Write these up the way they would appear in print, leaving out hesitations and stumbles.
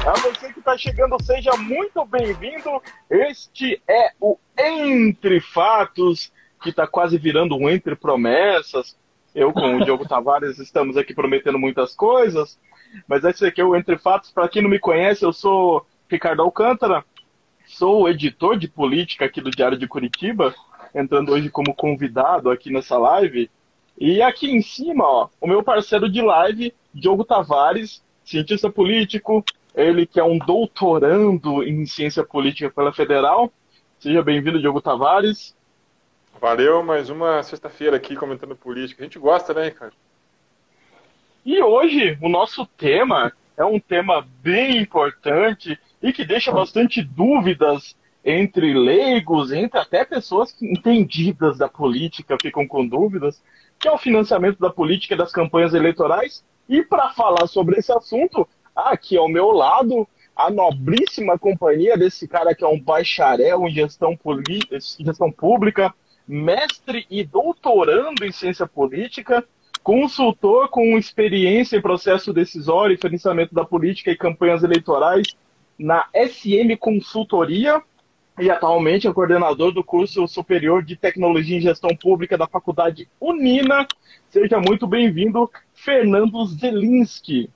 A você que está chegando, seja muito bem-vindo. Este é o Entre Fatos, que está quase virando um Entre Promessas. Eu com o Diogo Tavares estamos aqui prometendo muitas coisas, mas esse aqui é o Entre Fatos. Para quem não me conhece, eu sou Ricardo Alcântara, sou o editor de política aqui do Diário de Curitiba, entrando hoje como convidado aqui nessa live. E aqui em cima, ó, o meu parceiro de live, Diogo Tavares, cientista político, ele que é um doutorando em ciência política pela Federal. Seja bem-vindo, Diogo Tavares. Valeu, mais uma sexta-feira aqui comentando política. A gente gosta, né, cara? E hoje o nosso tema é um tema bem importante e que deixa bastante dúvidas entre leigos, entre até pessoas entendidas da política ficam com dúvidas, que é o financiamento da política e das campanhas eleitorais. E para falar sobre esse assunto, aqui ao meu lado, a nobríssima companhia desse cara que é um bacharel em gestão pública, mestre e doutorando em ciência política, consultor com experiência em processo decisório e financiamento da política e campanhas eleitorais na SM Consultoria e atualmente é coordenador do curso superior de Tecnologia em Gestão Pública da Faculdade Unina. Seja muito bem-vindo, Fernando Zelinski.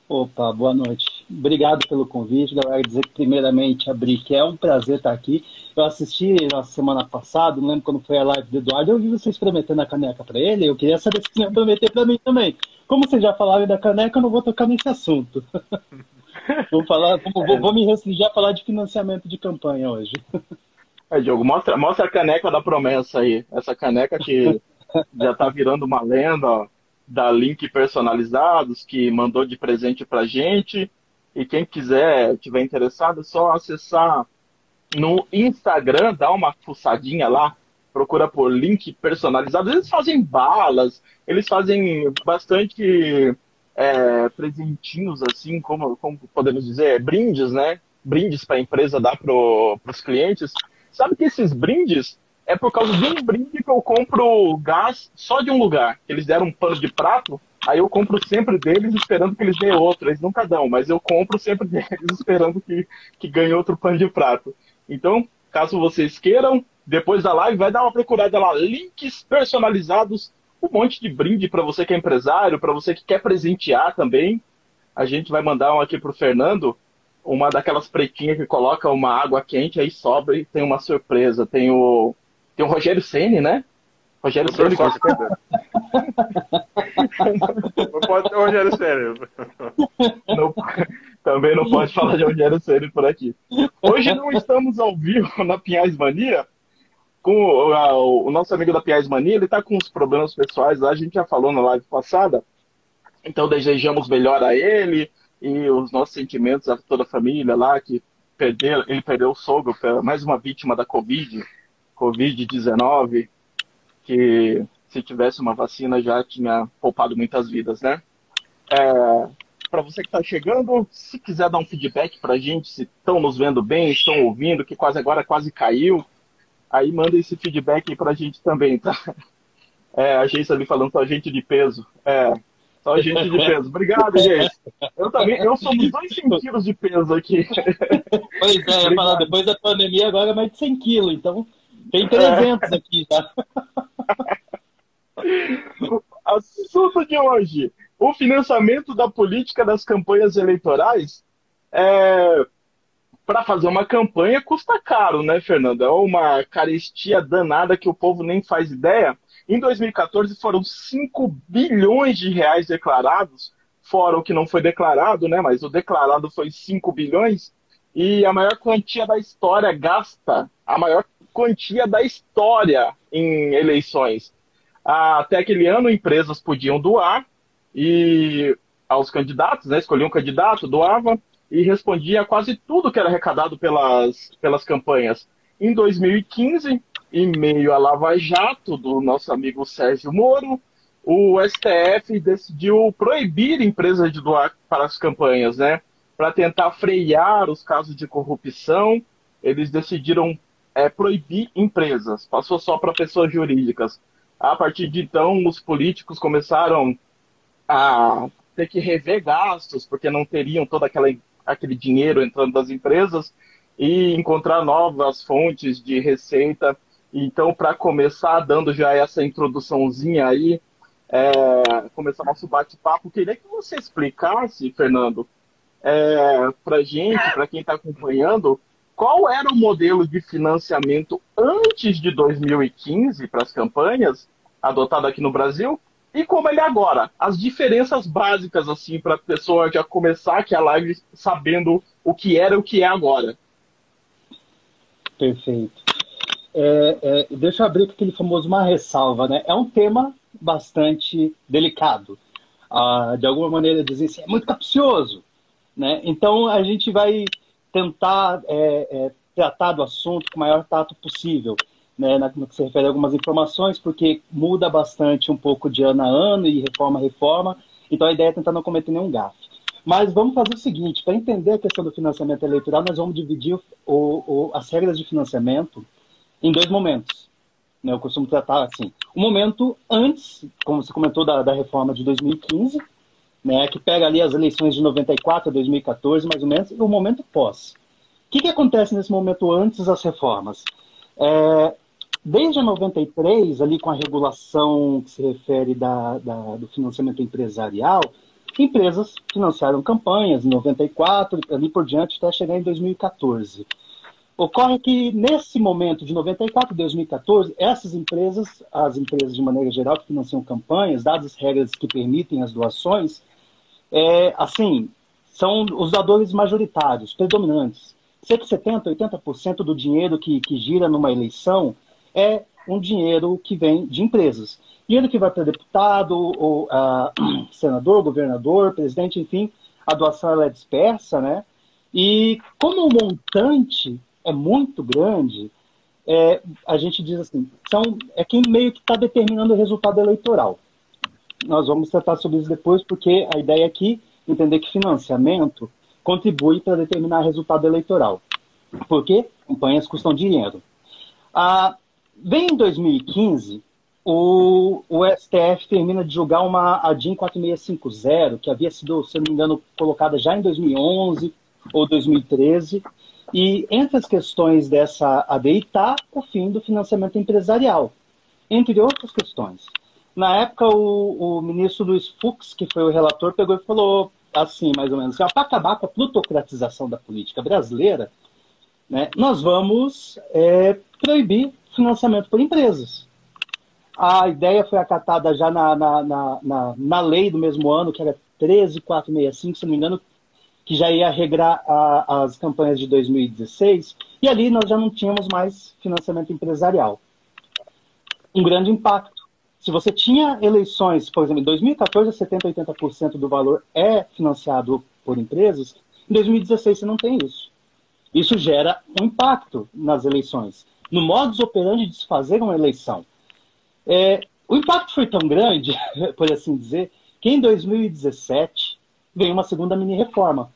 Opa, boa noite. Obrigado pelo convite. Galera, dizer que primeiramente abrir que é um prazer estar aqui. Eu assisti na semana passada, não lembro quando foi a live do Eduardo, eu vi vocês prometendo a caneca para ele, eu queria saber se vocês iam prometer para mim também. Como vocês já falaram da caneca, eu não vou tocar nesse assunto. Vou me restringir a falar de financiamento de campanha hoje. Diogo, mostra a caneca da promessa aí. Essa caneca que já está virando uma lenda, ó, da Link Personalizados, que mandou de presente pra gente. E quem quiser, tiver interessado, é só acessar no Instagram, dá uma fuçadinha lá, procura por Link Personalizados. Eles fazem balas, eles fazem bastante presentinhos, assim, como podemos dizer, brindes, né? Brindes para a empresa dar para os clientes. Sabe que esses brindes é por causa de um brinde que eu compro gás só de um lugar. Eles deram um pano de prato, aí eu compro sempre deles esperando que eles dêem outro. Eles nunca dão, mas eu compro sempre deles esperando que ganhe outro pano de prato. Então, caso vocês queiram, depois da live, vai dar uma procurada lá. Links personalizados, um monte de brinde para você que é empresário, para você que quer presentear também. A gente vai mandar um aqui pro Fernando, uma daquelas pretinhas que coloca uma água quente, aí sobra e tem uma surpresa. Tem o Rogério Ceni, né? Rogério Ceni. Não pode ter o Rogério Ceni. Também não pode falar de Rogério Ceni por aqui. Hoje não estamos ao vivo na Pinhais Mania. Com o nosso amigo da Pinhais Mania, ele está com uns problemas pessoais lá, a gente já falou na live passada. Então desejamos melhor a ele e os nossos sentimentos a toda a família lá, que ele perdeu o sogro, mais uma vítima da Covid-19, que se tivesse uma vacina já tinha poupado muitas vidas, né? Para você que está chegando, se quiser dar um feedback para a gente, se estão nos vendo bem, estão ouvindo, que agora quase caiu, aí manda esse feedback para a gente também, tá? A Geisa ali falando só gente de peso. Só gente de peso. Obrigado, gente. Eu somos 2 centímetros de peso aqui. Pois é, eu ia falar, depois da pandemia agora é mais de 100 quilos, então tem 300 aqui, tá? Assunto de hoje: o financiamento da política das campanhas eleitorais. Para fazer uma campanha custa caro, né, Fernando? É uma carestia danada que o povo nem faz ideia. Em 2014 foram 5 bilhões de reais declarados, fora o que não foi declarado, né? Mas o declarado foi 5 bilhões. E a maior quantia da história gasta, a maior quantia da história em eleições. Até aquele ano, empresas podiam doar e aos candidatos, né? Escolhiam um candidato, doava e respondia a quase tudo que era arrecadado pelas campanhas. Em 2015, em meio à Lava Jato do nosso amigo Sérgio Moro, o STF decidiu proibir empresas de doar para as campanhas, né? Para tentar frear os casos de corrupção, eles decidiram proibir empresas, passou só para pessoas jurídicas. A partir de então, os políticos começaram a ter que rever gastos, porque não teriam toda aquela aquele dinheiro entrando das empresas e encontrar novas fontes de receita. Então, para começar, dando já essa introduçãozinha aí, começar nosso bate-papo, queria que você explicasse, Fernando, para gente, para quem está acompanhando, qual era o modelo de financiamento antes de 2015 para as campanhas, adotado aqui no Brasil, e como ele é agora. As diferenças básicas, assim, para a pessoa já começar aqui a live sabendo o que era e o que é agora. Perfeito. Deixa eu abrir com aquele famoso uma ressalva, né? É um tema bastante delicado. De alguma maneira dizem assim, é muito capcioso, né? Então a gente vai tentar tratar do assunto com o maior tato possível, né, no que se refere a algumas informações, porque muda bastante um pouco de ano a ano e reforma a reforma, então a ideia é tentar não cometer nenhum gafe. Mas vamos fazer o seguinte, para entender a questão do financiamento eleitoral, nós vamos dividir as regras de financiamento em dois momentos. Né, eu costumo tratar assim, o momento antes, como você comentou, da reforma de 2015, né, que pega ali as eleições de 94 a 2014, mais ou menos, e o momento pós. O que acontece nesse momento antes das reformas? Desde 93, ali com a regulação que se refere do financiamento empresarial, empresas financiaram campanhas em 94, ali por diante, até chegar em 2014. Ocorre que, nesse momento de 94 a 2014, essas empresas, as empresas de maneira geral que financiam campanhas, dadas as regras que permitem as doações, são os doadores majoritários, predominantes. Cerca de 70%, 80% do dinheiro que gira numa eleição é um dinheiro que vem de empresas. Dinheiro que vai para deputado, ou senador, governador, presidente, enfim, a doação ela é dispersa, né? E como o montante é muito grande, a gente diz assim, é quem meio que está determinando o resultado eleitoral. Nós vamos tratar sobre isso depois, porque a ideia aqui é entender que financiamento contribui para determinar o resultado eleitoral. Porque campanhas custam dinheiro. Vem em 2015, o STF termina de julgar a DIN 4650, que havia sido, se não me engano, colocada já em 2011 ou 2013, e entre as questões dessa ADI está o fim do financiamento empresarial, entre outras questões. Na época, o ministro Luiz Fux, que foi o relator, pegou e falou assim, mais ou menos, para acabar com a plutocratização da política brasileira, né, nós vamos proibir financiamento por empresas. A ideia foi acatada já na lei do mesmo ano, que era 13.465, se não me engano, que já ia regrar as campanhas de 2016, e ali nós já não tínhamos mais financiamento empresarial. Um grande impacto. Se você tinha eleições, por exemplo, em 2014, 70%, 80% do valor é financiado por empresas, em 2016 você não tem isso. Isso gera um impacto nas eleições, no modus operandi de se fazer uma eleição. O impacto foi tão grande, por assim dizer, que em 2017 veio uma segunda mini-reforma.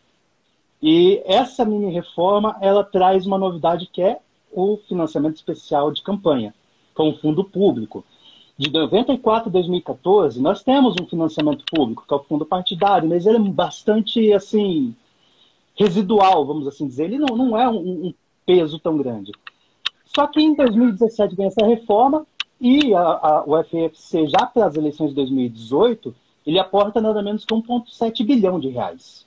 E essa mini-reforma, ela traz uma novidade que é o financiamento especial de campanha, com o fundo público. De 94 a 2014, nós temos um financiamento público, que é o fundo partidário, mas ele é bastante, assim, residual, vamos assim dizer. Ele não é um peso tão grande. Só que em 2017 vem essa reforma e o FFC, já para as eleições de 2018, ele aporta nada menos que 1,7 bilhão de reais.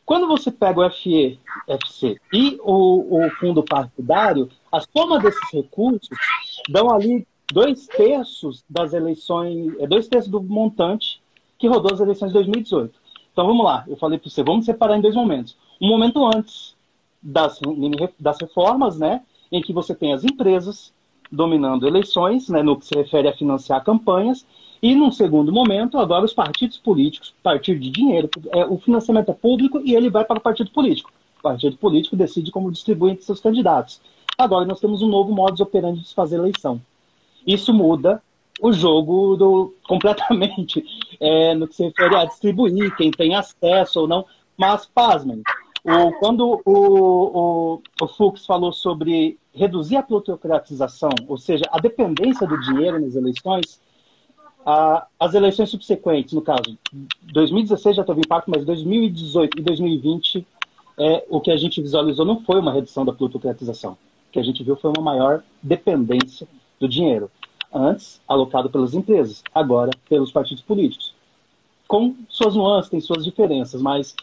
Quando você pega o FFC e o fundo partidário, a soma desses recursos dão ali 2/3 das eleições, 2/3 do montante que rodou as eleições de 2018. Então vamos lá, eu falei para você, vamos separar em dois momentos. Um momento antes das reformas, né, em que você tem as empresas dominando eleições, né, no que se refere a financiar campanhas, e num segundo momento, agora os partidos políticos, partir de dinheiro, o financiamento é público e ele vai para o partido político. O partido político decide como distribui entre seus candidatos. Agora nós temos um novo modus operandi de se fazer eleição. Isso muda o jogo completamente no que se refere a distribuir, quem tem acesso ou não. Mas, pasmem, quando o Fux falou sobre reduzir a plutocratização, ou seja, a dependência do dinheiro nas eleições, As eleições subsequentes, no caso, 2016 já teve impacto, mas 2018 e 2020, o que a gente visualizou não foi uma redução da plutocratização. O que a gente viu foi uma maior dependência do dinheiro. Antes, alocado pelas empresas, agora pelos partidos políticos. Com suas nuances, tem suas diferenças, mas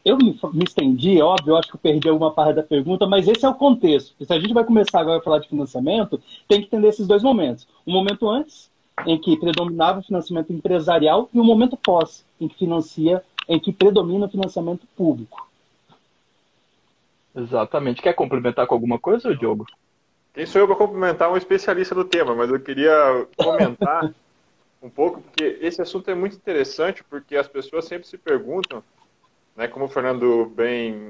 eu me estendi, óbvio, eu acho que eu perdi alguma parte da pergunta, mas esse é o contexto. Se a gente vai começar agora a falar de financiamento, tem que entender esses dois momentos. O momento antes, em que predominava o financiamento empresarial, e o momento pós, em que predomina o financiamento público. Exatamente. Quer complementar com alguma coisa, Diogo? Quem sou eu para complementar um especialista no tema, mas eu queria comentar um pouco, porque esse assunto é muito interessante, porque as pessoas sempre se perguntam, né, como o Fernando bem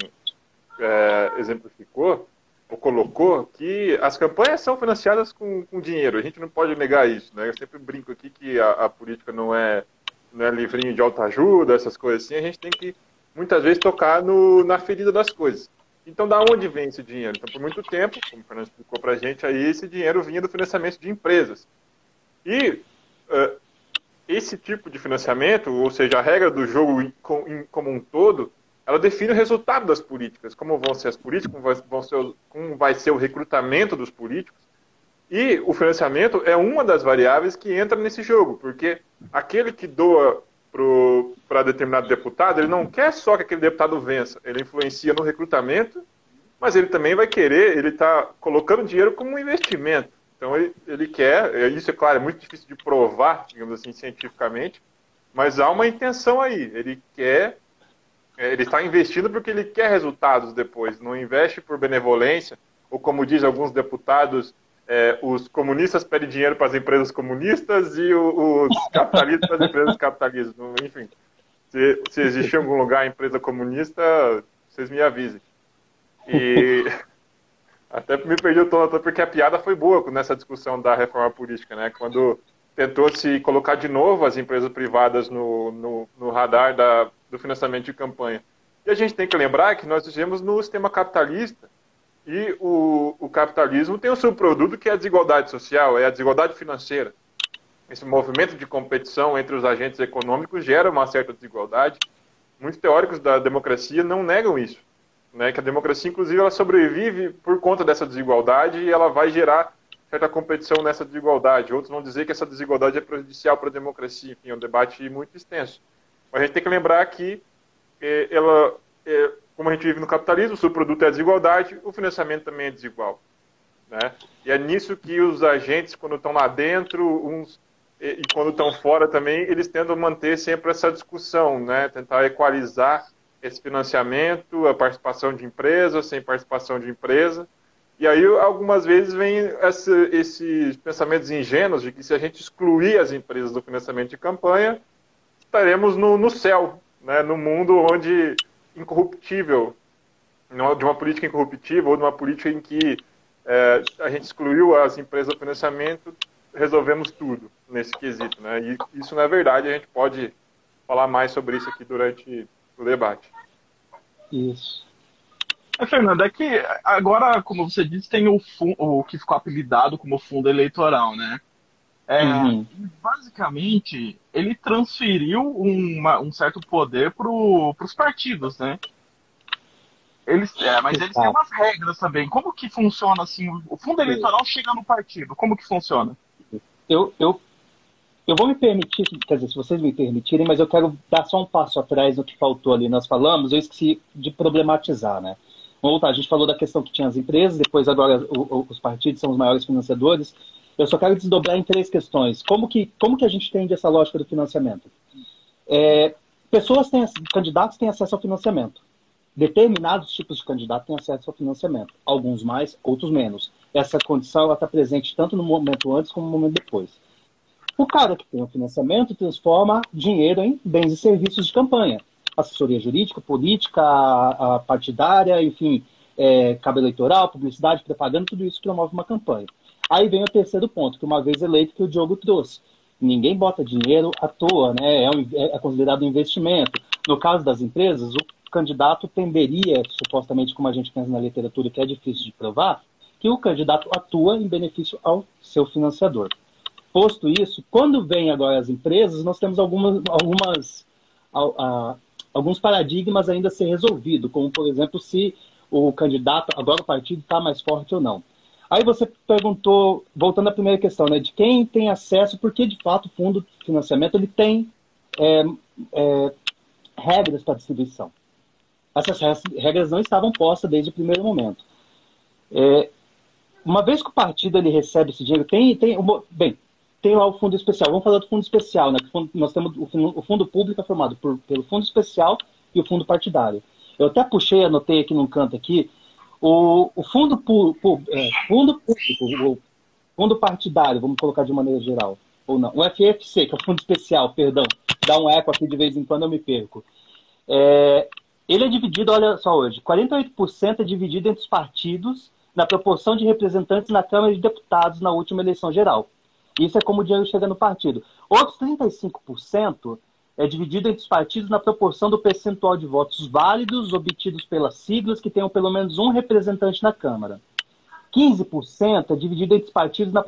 exemplificou, ou colocou, que as campanhas são financiadas com dinheiro. A gente não pode negar isso, né? Eu sempre brinco aqui que a política não é livrinho de autoajuda, essas coisas assim. A gente tem que, muitas vezes, tocar na ferida das coisas. Então, da onde vem esse dinheiro? Então, por muito tempo, como o Fernando explicou para a gente, aí, esse dinheiro vinha do financiamento de empresas. E esse tipo de financiamento, ou seja, a regra do jogo como um todo, ela define o resultado das políticas, como vão ser as políticas, como vai ser o recrutamento dos políticos. E o financiamento é uma das variáveis que entra nesse jogo, porque aquele que doa para determinado deputado, ele não quer só que aquele deputado vença, ele influencia no recrutamento, mas ele também vai querer, ele está colocando dinheiro como um investimento. Então ele quer, isso é claro, é muito difícil de provar, digamos assim, cientificamente, mas há uma intenção aí, ele está investindo porque ele quer resultados depois, não investe por benevolência, ou como diz alguns deputados, os comunistas pedem dinheiro para as empresas comunistas e os capitalistas para as empresas capitalistas. Enfim, se existir em algum lugar a empresa comunista, vocês me avisem. E até me perdi o tom, porque a piada foi boa nessa discussão da reforma política, né? Quando tentou se colocar de novo as empresas privadas no radar do financiamento de campanha. E a gente tem que lembrar que nós vivemos no sistema capitalista e o capitalismo tem o seu produto que é a desigualdade social, é a desigualdade financeira. Esse movimento de competição entre os agentes econômicos gera uma certa desigualdade. Muitos teóricos da democracia não negam isso, né? Que a democracia, inclusive, ela sobrevive por conta dessa desigualdade e ela vai gerar certa competição nessa desigualdade. Outros vão dizer que essa desigualdade é prejudicial para a democracia. Enfim, é um debate muito extenso. Mas a gente tem que lembrar que como a gente vive no capitalismo, o seu produto é a desigualdade, o financiamento também é desigual, né? E é nisso que os agentes, quando estão lá dentro, e quando estão fora também, eles tentam manter sempre essa discussão, né? Tentar equalizar esse financiamento, a participação de empresa, sem participação de empresa. E aí, algumas vezes, vem esses pensamentos ingênuos de que se a gente excluir as empresas do financiamento de campanha, estaremos no céu, né? No mundo onde incorruptível, de uma política incorruptível ou de uma política em que a gente excluiu as empresas do financiamento, resolvemos tudo nesse quesito, né? E isso não é verdade, a gente pode falar mais sobre isso aqui durante o debate. Isso. Fernando, é que agora, como você disse, tem o que ficou apelidado como fundo eleitoral, né? Basicamente, ele transferiu um certo poder para os partidos, né? Mas eles têm umas regras também. Como que funciona assim? O fundo eleitoral chega no partido. Como que funciona? Eu vou me permitir, quer dizer, se vocês me permitirem, mas eu quero dar só um passo atrás no que faltou ali. Nós falamos, eu esqueci de problematizar, né? Vamos voltar, a gente falou da questão que tinha as empresas, depois agora os partidos são os maiores financiadores. Eu só quero desdobrar em 3 questões. Como que a gente entende essa lógica do financiamento? Candidatos têm acesso ao financiamento. Determinados tipos de candidatos têm acesso ao financiamento. Alguns mais, outros menos. Essa condição está presente tanto no momento antes como no momento depois. O cara que tem o financiamento transforma dinheiro em bens e serviços de campanha. Assessoria jurídica, política, partidária, enfim, cabo eleitoral, publicidade, propaganda, tudo isso promove uma campanha. Aí vem o terceiro ponto, que uma vez eleito que o Diogo trouxe. Ninguém bota dinheiro à toa, né? É considerado um investimento. No caso das empresas, o candidato tenderia, supostamente como a gente pensa na literatura, que é difícil de provar, que o candidato atua em benefício ao seu financiador. posto isso, quando vem agora as empresas, nós temos alguns paradigmas ainda a ser resolvido, como, por exemplo, se o candidato, agora o partido está mais forte ou não. Aí você perguntou, voltando à primeira questão, né, de quem tem acesso, porque, de fato, o fundo de financiamento ele tem regras para distribuição. Essas regras não estavam postas desde o primeiro momento. Uma vez que o partido ele recebe esse dinheiro, tem lá o fundo especial. Vamos falar do fundo especial, né? Nós temos o fundo público é formado pelo fundo especial e o fundo partidário. Eu até anotei aqui num canto aqui, o fundo público, o fundo partidário, vamos colocar de maneira geral, ou não, o FFC, que é o fundo especial, perdão, dá um eco aqui de vez em quando, eu me perco. Ele é dividido, olha só hoje, 48% é dividido entre os partidos na proporção de representantes na Câmara de Deputados na última eleição geral. Isso é como o dinheiro chega no partido. Outros 35% é dividido entre os partidos na proporção do percentual de votos válidos obtidos pelas siglas que tenham pelo menos um representante na Câmara. 15% é dividido entre os partidos na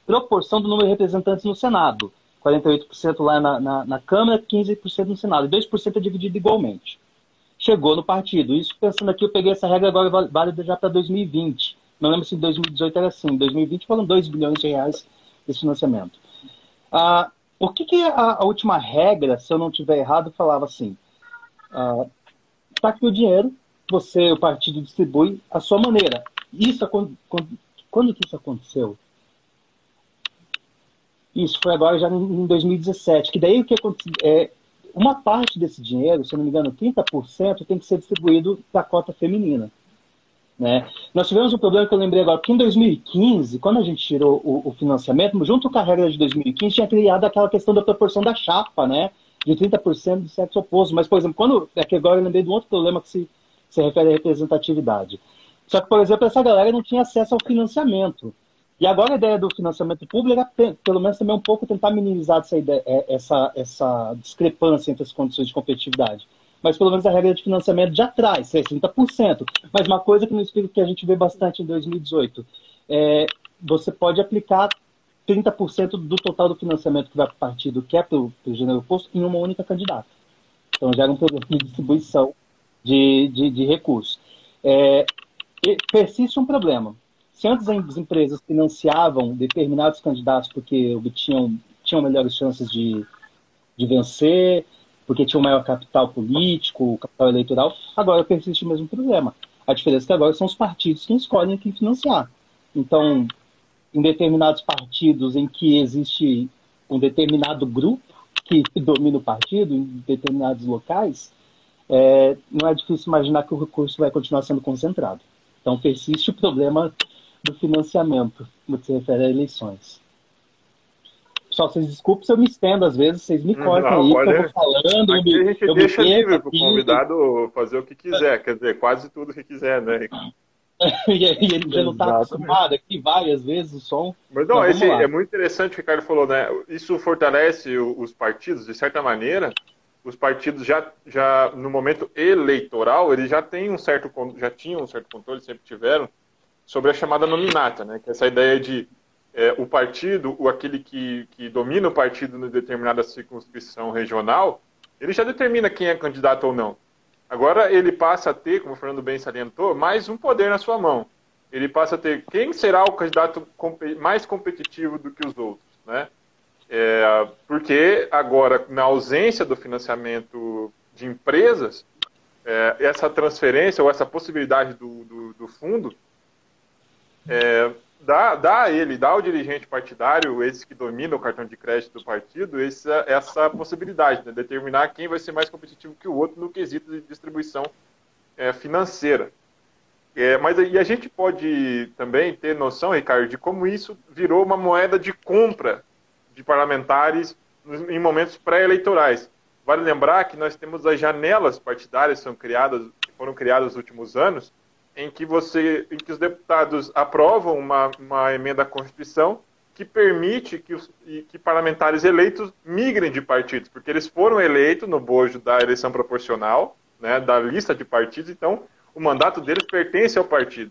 proporção do número de representantes no Senado. 48% lá na Câmara, 15% no Senado. E 2% é dividido igualmente. Chegou no partido. Isso, pensando aqui, eu peguei essa regra agora válida já para 2020. Não lembro se em 2018 era assim. Em 2020 foram 2 bilhões de reais esse financiamento. O que a última regra, se eu não estiver errado, falava assim, tá aqui o dinheiro, o partido distribui à sua maneira. Isso, quando que isso aconteceu? Isso foi agora já em 2017, que daí o que aconteceu uma parte desse dinheiro, se eu não me engano, 30%, tem que ser distribuído para a cota feminina. Né? Nós tivemos um problema que eu lembrei agora, porque em 2015, quando a gente tirou o financiamento, junto com a regra de 2015, tinha criado aquela questão da proporção da chapa, né? De 30% do sexo oposto. Mas, por exemplo, que agora eu lembrei de um outro problema que se refere à representatividade. Só que, por exemplo, essa galera não tinha acesso ao financiamento. E agora a ideia do financiamento público é, pelo menos, também um pouco tentar minimizar essa discrepância entre as condições de competitividade. Mas pelo menos a regra de financiamento já traz 60%. Mas uma coisa que no espírito que a gente vê bastante em 2018, você pode aplicar 30% do total do financiamento que vai para o partido, que é para o gênero oposto, em uma única candidata. Então já é um problema de distribuição de recursos. Persiste um problema. Se antes as empresas financiavam determinados candidatos porque tinham melhores chances de vencer, porque tinha um maior capital político, capital eleitoral, agora persiste o mesmo problema. A diferença é que agora são os partidos que escolhem quem financiar. Então, em determinados partidos em que existe um determinado grupo que domina o partido, em determinados locais, não é difícil imaginar que o recurso vai continuar sendo concentrado. Então, persiste o problema do financiamento no que se refere a eleições. Pessoal, vocês desculpem se eu me estendo, às vezes vocês me cortam aí, que eu vou falando. Aqui a gente deixa livre para o convidado fazer o que quiser, quer dizer, quase tudo que quiser, né? E ele já não está acostumado aqui várias vezes o som. Mas não, é muito interessante o que o Ricardo falou, né? Isso fortalece os partidos, de certa maneira. Os partidos já no momento eleitoral, eles já tinham um certo controle, sempre tiveram, sobre a chamada nominata, né? Que é essa ideia de o partido, aquele que domina o partido em determinada circunscrição regional, ele já determina quem é candidato ou não. Agora ele passa a ter, como o Fernando bem salientou, mais um poder na sua mão. Ele passa a ter quem será o candidato mais competitivo do que os outros, né? Porque agora, na ausência do financiamento de empresas, essa transferência ou essa possibilidade do fundo dá ao dirigente partidário, esse que domina o cartão de crédito do partido, essa possibilidade de determinar quem vai ser mais competitivo que o outro no quesito de distribuição financeira. Mas a gente pode também ter noção, Ricardo, de como isso virou uma moeda de compra de parlamentares em momentos pré-eleitorais. Vale lembrar que nós temos as janelas partidárias que foram criadas nos últimos anos, em que os deputados aprovam uma emenda à Constituição que permite que parlamentares eleitos migrem de partidos, porque eles foram eleitos no bojo da eleição proporcional, né, da lista de partidos, então o mandato deles pertence ao partido.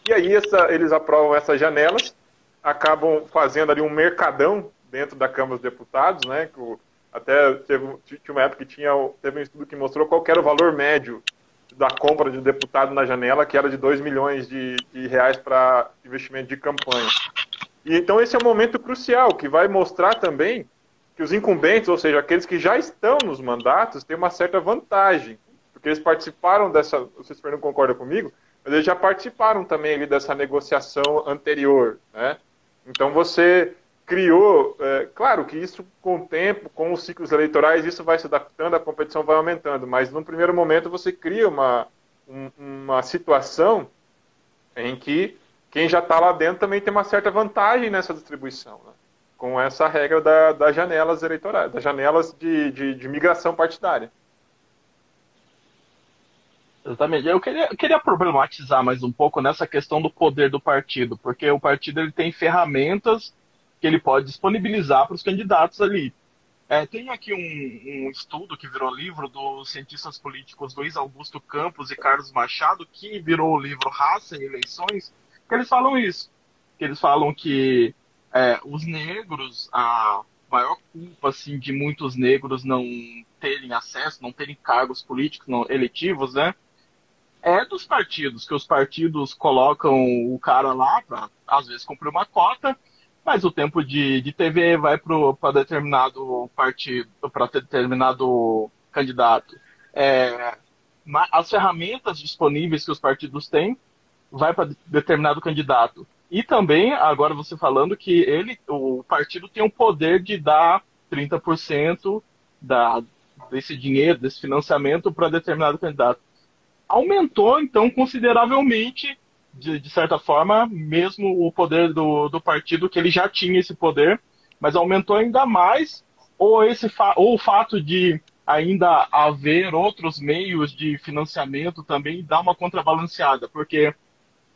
E aí eles aprovam essas janelas acabam fazendo ali um mercadão dentro da Câmara dos Deputados, né? Até tinha uma época que teve um estudo que mostrou qual que era o valor médio da compra de deputado na janela, que era de 2 milhões de reais para investimento de campanha. E então esse é um momento crucial, que vai mostrar também que os incumbentes, ou seja, aqueles que já estão nos mandatos, têm uma certa vantagem, porque eles participaram dessa, não sei se o Fernando concorda comigo, mas eles já participaram também ali dessa negociação anterior, né? Então você criou, claro que isso com o tempo, com os ciclos eleitorais, isso vai se adaptando, a competição vai aumentando, mas num primeiro momento você cria uma situação em que quem já está lá dentro também tem uma certa vantagem nessa distribuição, né? Com essa regra das janelas eleitorais, das janelas de migração partidária. Exatamente. Eu queria problematizar mais um pouco nessa questão do poder do partido, porque o partido ele tem ferramentas que ele pode disponibilizar para os candidatos ali. Tem aqui um estudo que virou livro dos cientistas políticos Luiz Augusto Campos e Carlos Machado, que virou o livro Raça e Eleições, que eles falam isso. Que eles falam que os negros, a maior culpa assim, de muitos negros não terem acesso, não terem cargos políticos não, eletivos, né? É dos partidos, que os partidos colocam o cara lá para, às vezes, cumprir uma cota, mas o tempo de TV vai para determinado partido, para determinado candidato. As ferramentas disponíveis que os partidos têm vai para determinado candidato. E também, agora você falando que o partido tem o poder de dar 30% desse dinheiro, desse financiamento para determinado candidato. Aumentou, então, consideravelmente, de certa forma, mesmo o poder do partido, que ele já tinha esse poder, mas aumentou ainda mais, ou o fato de ainda haver outros meios de financiamento também dá uma contrabalanceada, porque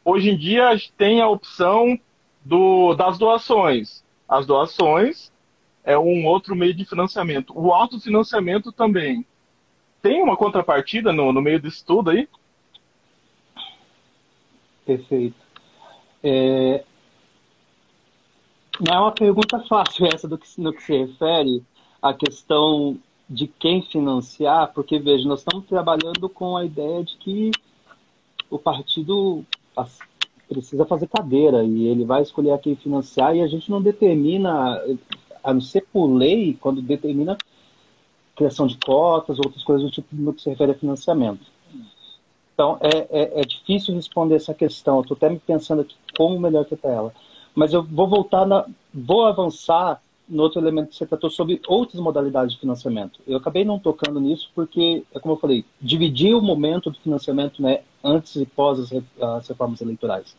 hoje em dia a gente tem a opção das doações. As doações é um outro meio de financiamento. O autofinanciamento também. Tem uma contrapartida no meio disso tudo aí? Perfeito. Não é uma pergunta fácil essa no que se refere à questão de quem financiar, porque, veja, nós estamos trabalhando com a ideia de que o partido precisa fazer cadeira e ele vai escolher a quem financiar, e a gente não determina, a não ser por lei, quando determina criação de cotas, outras coisas do tipo no que se refere a financiamento. Então, é difícil responder essa questão. Eu estou até me pensando aqui como melhor tratar ela. Mas eu vou avançar no outro elemento que você tratou sobre outras modalidades de financiamento. Eu acabei não tocando nisso porque, como eu falei, dividir o momento do financiamento, né, antes e pós as reformas eleitorais.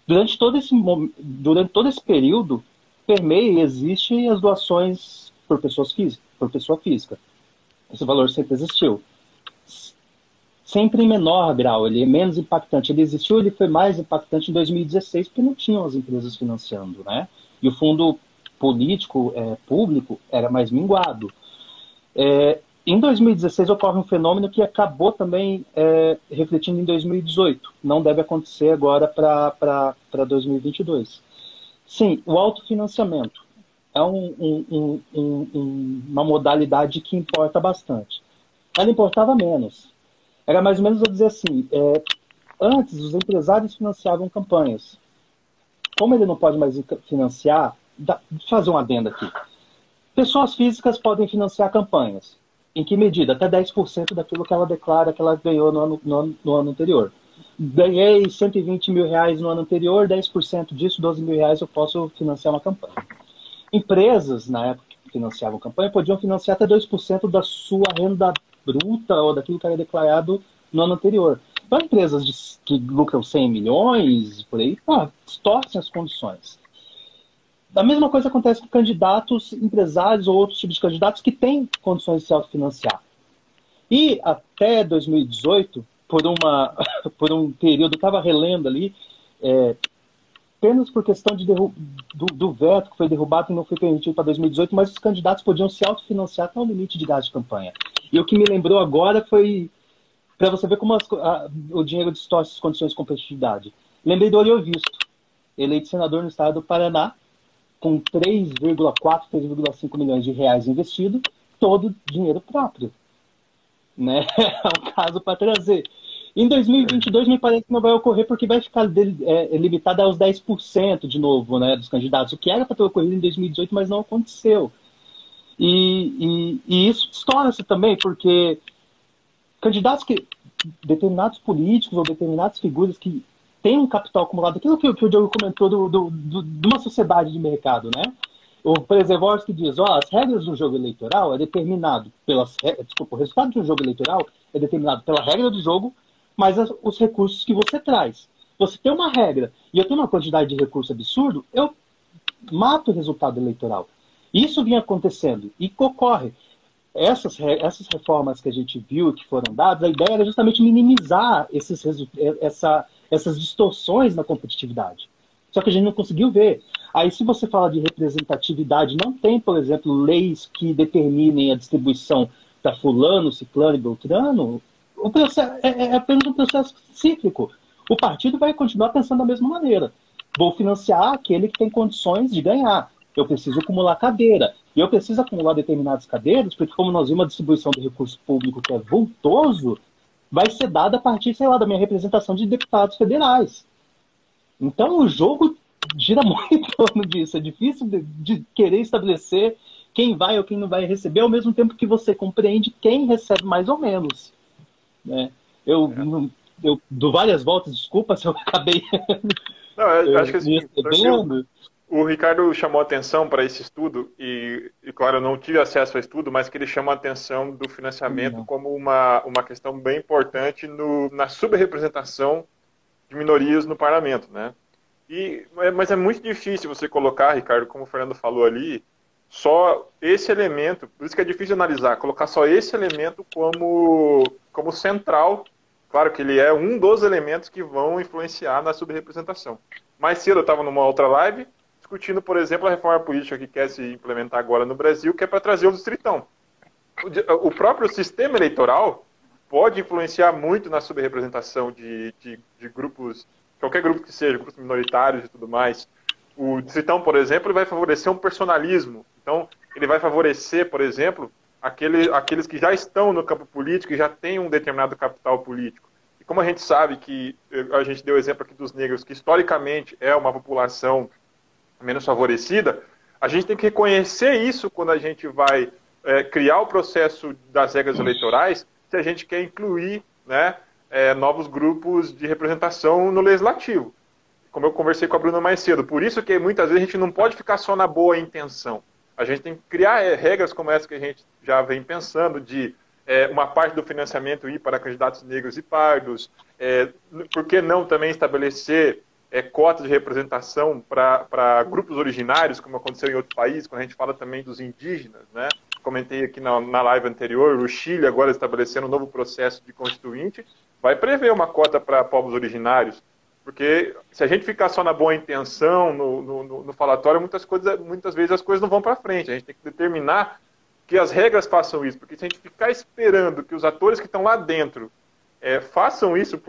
Durante todo esse período, permeia e existe as doações por pessoa física. Esse valor sempre existiu. Sempre em menor grau, ele é menos impactante. Ele existiu, ele foi mais impactante em 2016, porque não tinham as empresas financiando, né? E o fundo político, público, era mais minguado. Em 2016 ocorre um fenômeno que acabou também refletindo em 2018. Não deve acontecer agora para 2022. Sim, o autofinanciamento é uma modalidade que importa bastante. Ela importava menos. Era mais ou menos a dizer assim, antes os empresários financiavam campanhas. Como ele não pode mais financiar, vou fazer um adendo aqui. Pessoas físicas podem financiar campanhas. Em que medida? Até 10% daquilo que ela declara que ela ganhou no ano anterior. Ganhei 120 mil reais no ano anterior, 10% disso, 12 mil reais, eu posso financiar uma campanha. Empresas, na época que financiavam campanha, podiam financiar até 2% da sua renda bruta ou daquilo que era declarado no ano anterior. Então, empresas que lucram 100 milhões, por aí, torcem as condições. A mesma coisa acontece com candidatos, empresários ou outros tipos de candidatos que têm condições de se autofinanciar. E até 2018, por um período, eu estava relendo ali, apenas por questão do veto que foi derrubado e não foi permitido para 2018, mas os candidatos podiam se autofinanciar até o limite de gasto de campanha. E o que me lembrou agora foi, para você ver como o dinheiro distorce as condições de competitividade. Lembrei do Olho Visto. eleito senador no estado do Paraná, com 3,4, 3,5 milhões de reais investido, todo dinheiro próprio. Né? É um caso para trazer. Em 2022, me parece que não vai ocorrer, porque vai ficar limitado aos 10% de novo, né, dos candidatos, o que era para ter ocorrido em 2018, mas não aconteceu. E isso estoura-se também, porque candidatos determinados políticos ou determinadas figuras que têm um capital acumulado, aquilo que o Diogo comentou de uma sociedade de mercado, né? O Przeworski diz, as regras do jogo eleitoral é determinado o resultado de um jogo eleitoral é determinado pela regra do jogo, mas os recursos que você traz. Você tem uma regra e eu tenho uma quantidade de recurso absurdo, eu mato o resultado eleitoral. Isso vinha acontecendo e ocorre. Essas reformas que a gente viu, que foram dadas, a ideia era justamente minimizar essas distorções na competitividade. Só que a gente não conseguiu ver. Aí, se você fala de representatividade, não tem, por exemplo, leis que determinem a distribuição para fulano, ciclano e beltrano. O processo é apenas um processo cíclico. O partido vai continuar pensando da mesma maneira. Vou financiar aquele que tem condições de ganhar. Eu preciso acumular cadeira. E eu preciso acumular determinadas cadeiras, porque como nós vimos a distribuição de recurso público que é vultoso, vai ser dada a partir, sei lá, da minha representação de deputados federais. Então o jogo gira muito em torno disso. É difícil de querer estabelecer quem vai ou quem não vai receber, ao mesmo tempo que você compreende quem recebe mais ou menos. Né? Eu dou várias voltas, desculpa se eu acabei... Não, eu acho que assim, o Ricardo chamou atenção para esse estudo, e claro, eu não tive acesso ao estudo, mas que ele chama a atenção do financiamento como uma questão bem importante na subrepresentação de minorias no parlamento, né? Mas é muito difícil você colocar, Ricardo, como o Fernando falou ali, só esse elemento, por isso que é difícil analisar, colocar só esse elemento como central. Claro que ele é um dos elementos que vão influenciar na subrepresentação. Mais cedo eu estava numa outra live, discutindo, por exemplo, a reforma política que quer se implementar agora no Brasil, que é para trazer o distritão. O próprio sistema eleitoral pode influenciar muito na subrepresentação de grupos, qualquer grupo que seja, grupos minoritários e tudo mais. O distritão, por exemplo, vai favorecer um personalismo. Então, ele vai favorecer, por exemplo, aqueles que já estão no campo político e já têm um determinado capital político. E como a gente sabe que, a gente deu o exemplo aqui dos negros, que historicamente é uma população menos favorecida, a gente tem que reconhecer isso quando a gente vai criar o processo das regras eleitorais, se a gente quer incluir, né, novos grupos de representação no legislativo. Como eu conversei com a Bruna mais cedo. Por isso que muitas vezes a gente não pode ficar só na boa intenção. A gente tem que criar regras como essa que a gente já vem pensando, de uma parte do financiamento ir para candidatos negros e pardos. Por que não também estabelecer cotas de representação para grupos originários, como aconteceu em outros países, quando a gente fala também dos indígenas, né? Comentei aqui na live anterior, o Chile agora estabelecendo um novo processo de constituinte, vai prever uma cota para povos originários, porque se a gente ficar só na boa intenção, no falatório, muitas vezes as coisas não vão para frente. A gente tem que determinar que as regras façam isso, porque se a gente ficar esperando que os atores que estão lá dentro façam isso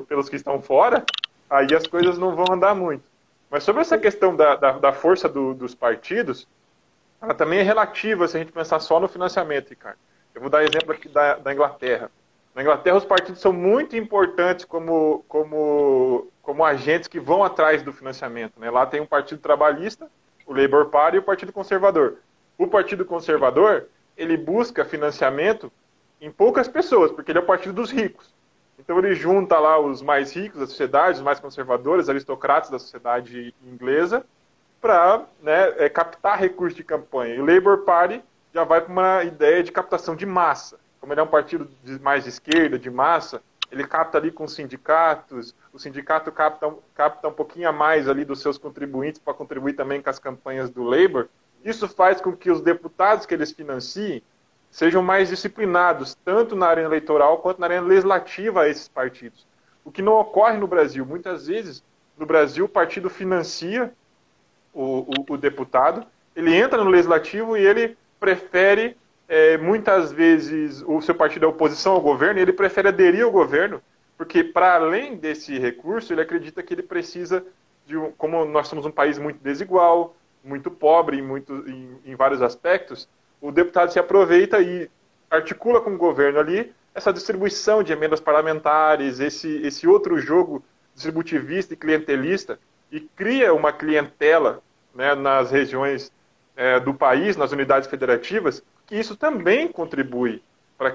pelos que estão fora, aí as coisas não vão andar muito. Mas sobre essa questão da força dos partidos, ela também é relativa se a gente pensar só no financiamento, Ricardo. Eu vou dar exemplo aqui da Inglaterra. Na Inglaterra, os partidos são muito importantes como agentes que vão atrás do financiamento, né? Lá tem um partido trabalhista, o Labour Party, e o Partido Conservador. O Partido Conservador, ele busca financiamento em poucas pessoas, porque ele é o partido dos ricos. Então ele junta lá os mais ricos da sociedade, os mais conservadores, aristocratas da sociedade inglesa, para, né, captar recursos de campanha. E o Labour Party já vai para uma ideia de captação de massa. Como ele é um partido mais de esquerda, de massa, ele capta ali com os sindicatos, o sindicato capta um pouquinho a mais ali dos seus contribuintes para contribuir também com as campanhas do Labour. Isso faz com que os deputados que eles financiem sejam mais disciplinados, tanto na arena eleitoral quanto na arena legislativa a esses partidos. O que não ocorre no Brasil. Muitas vezes, no Brasil, o partido financia o deputado, ele entra no legislativo e ele prefere, muitas vezes, o seu partido é oposição ao governo, e ele prefere aderir ao governo, porque para além desse recurso, ele acredita que ele precisa como nós somos um país muito desigual, muito pobre em vários aspectos, o deputado se aproveita e articula com o governo ali essa distribuição de emendas parlamentares, esse outro jogo distributivista e clientelista, e cria uma clientela, né, nas regiões do país, nas unidades federativas, que isso também contribui para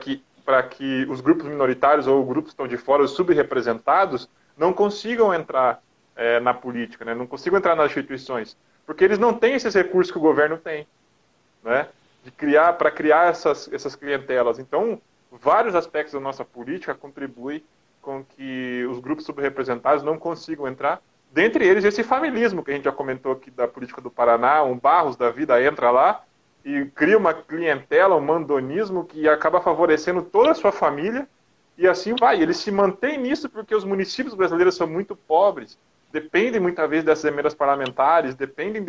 que os grupos minoritários ou grupos que estão de fora, os subrepresentados, não consigam entrar na política, né, não consigam entrar nas instituições, porque eles não têm esses recursos que o governo tem, né, para criar essas clientelas. Então, vários aspectos da nossa política contribuem com que os grupos subrepresentados não consigam entrar. Dentre eles, esse familismo que a gente já comentou aqui da política do Paraná, um Barros da vida entra lá e cria uma clientela, um mandonismo que acaba favorecendo toda a sua família, e assim vai. Ele se mantém nisso porque os municípios brasileiros são muito pobres, dependem muitas vezes dessas emendas parlamentares, dependem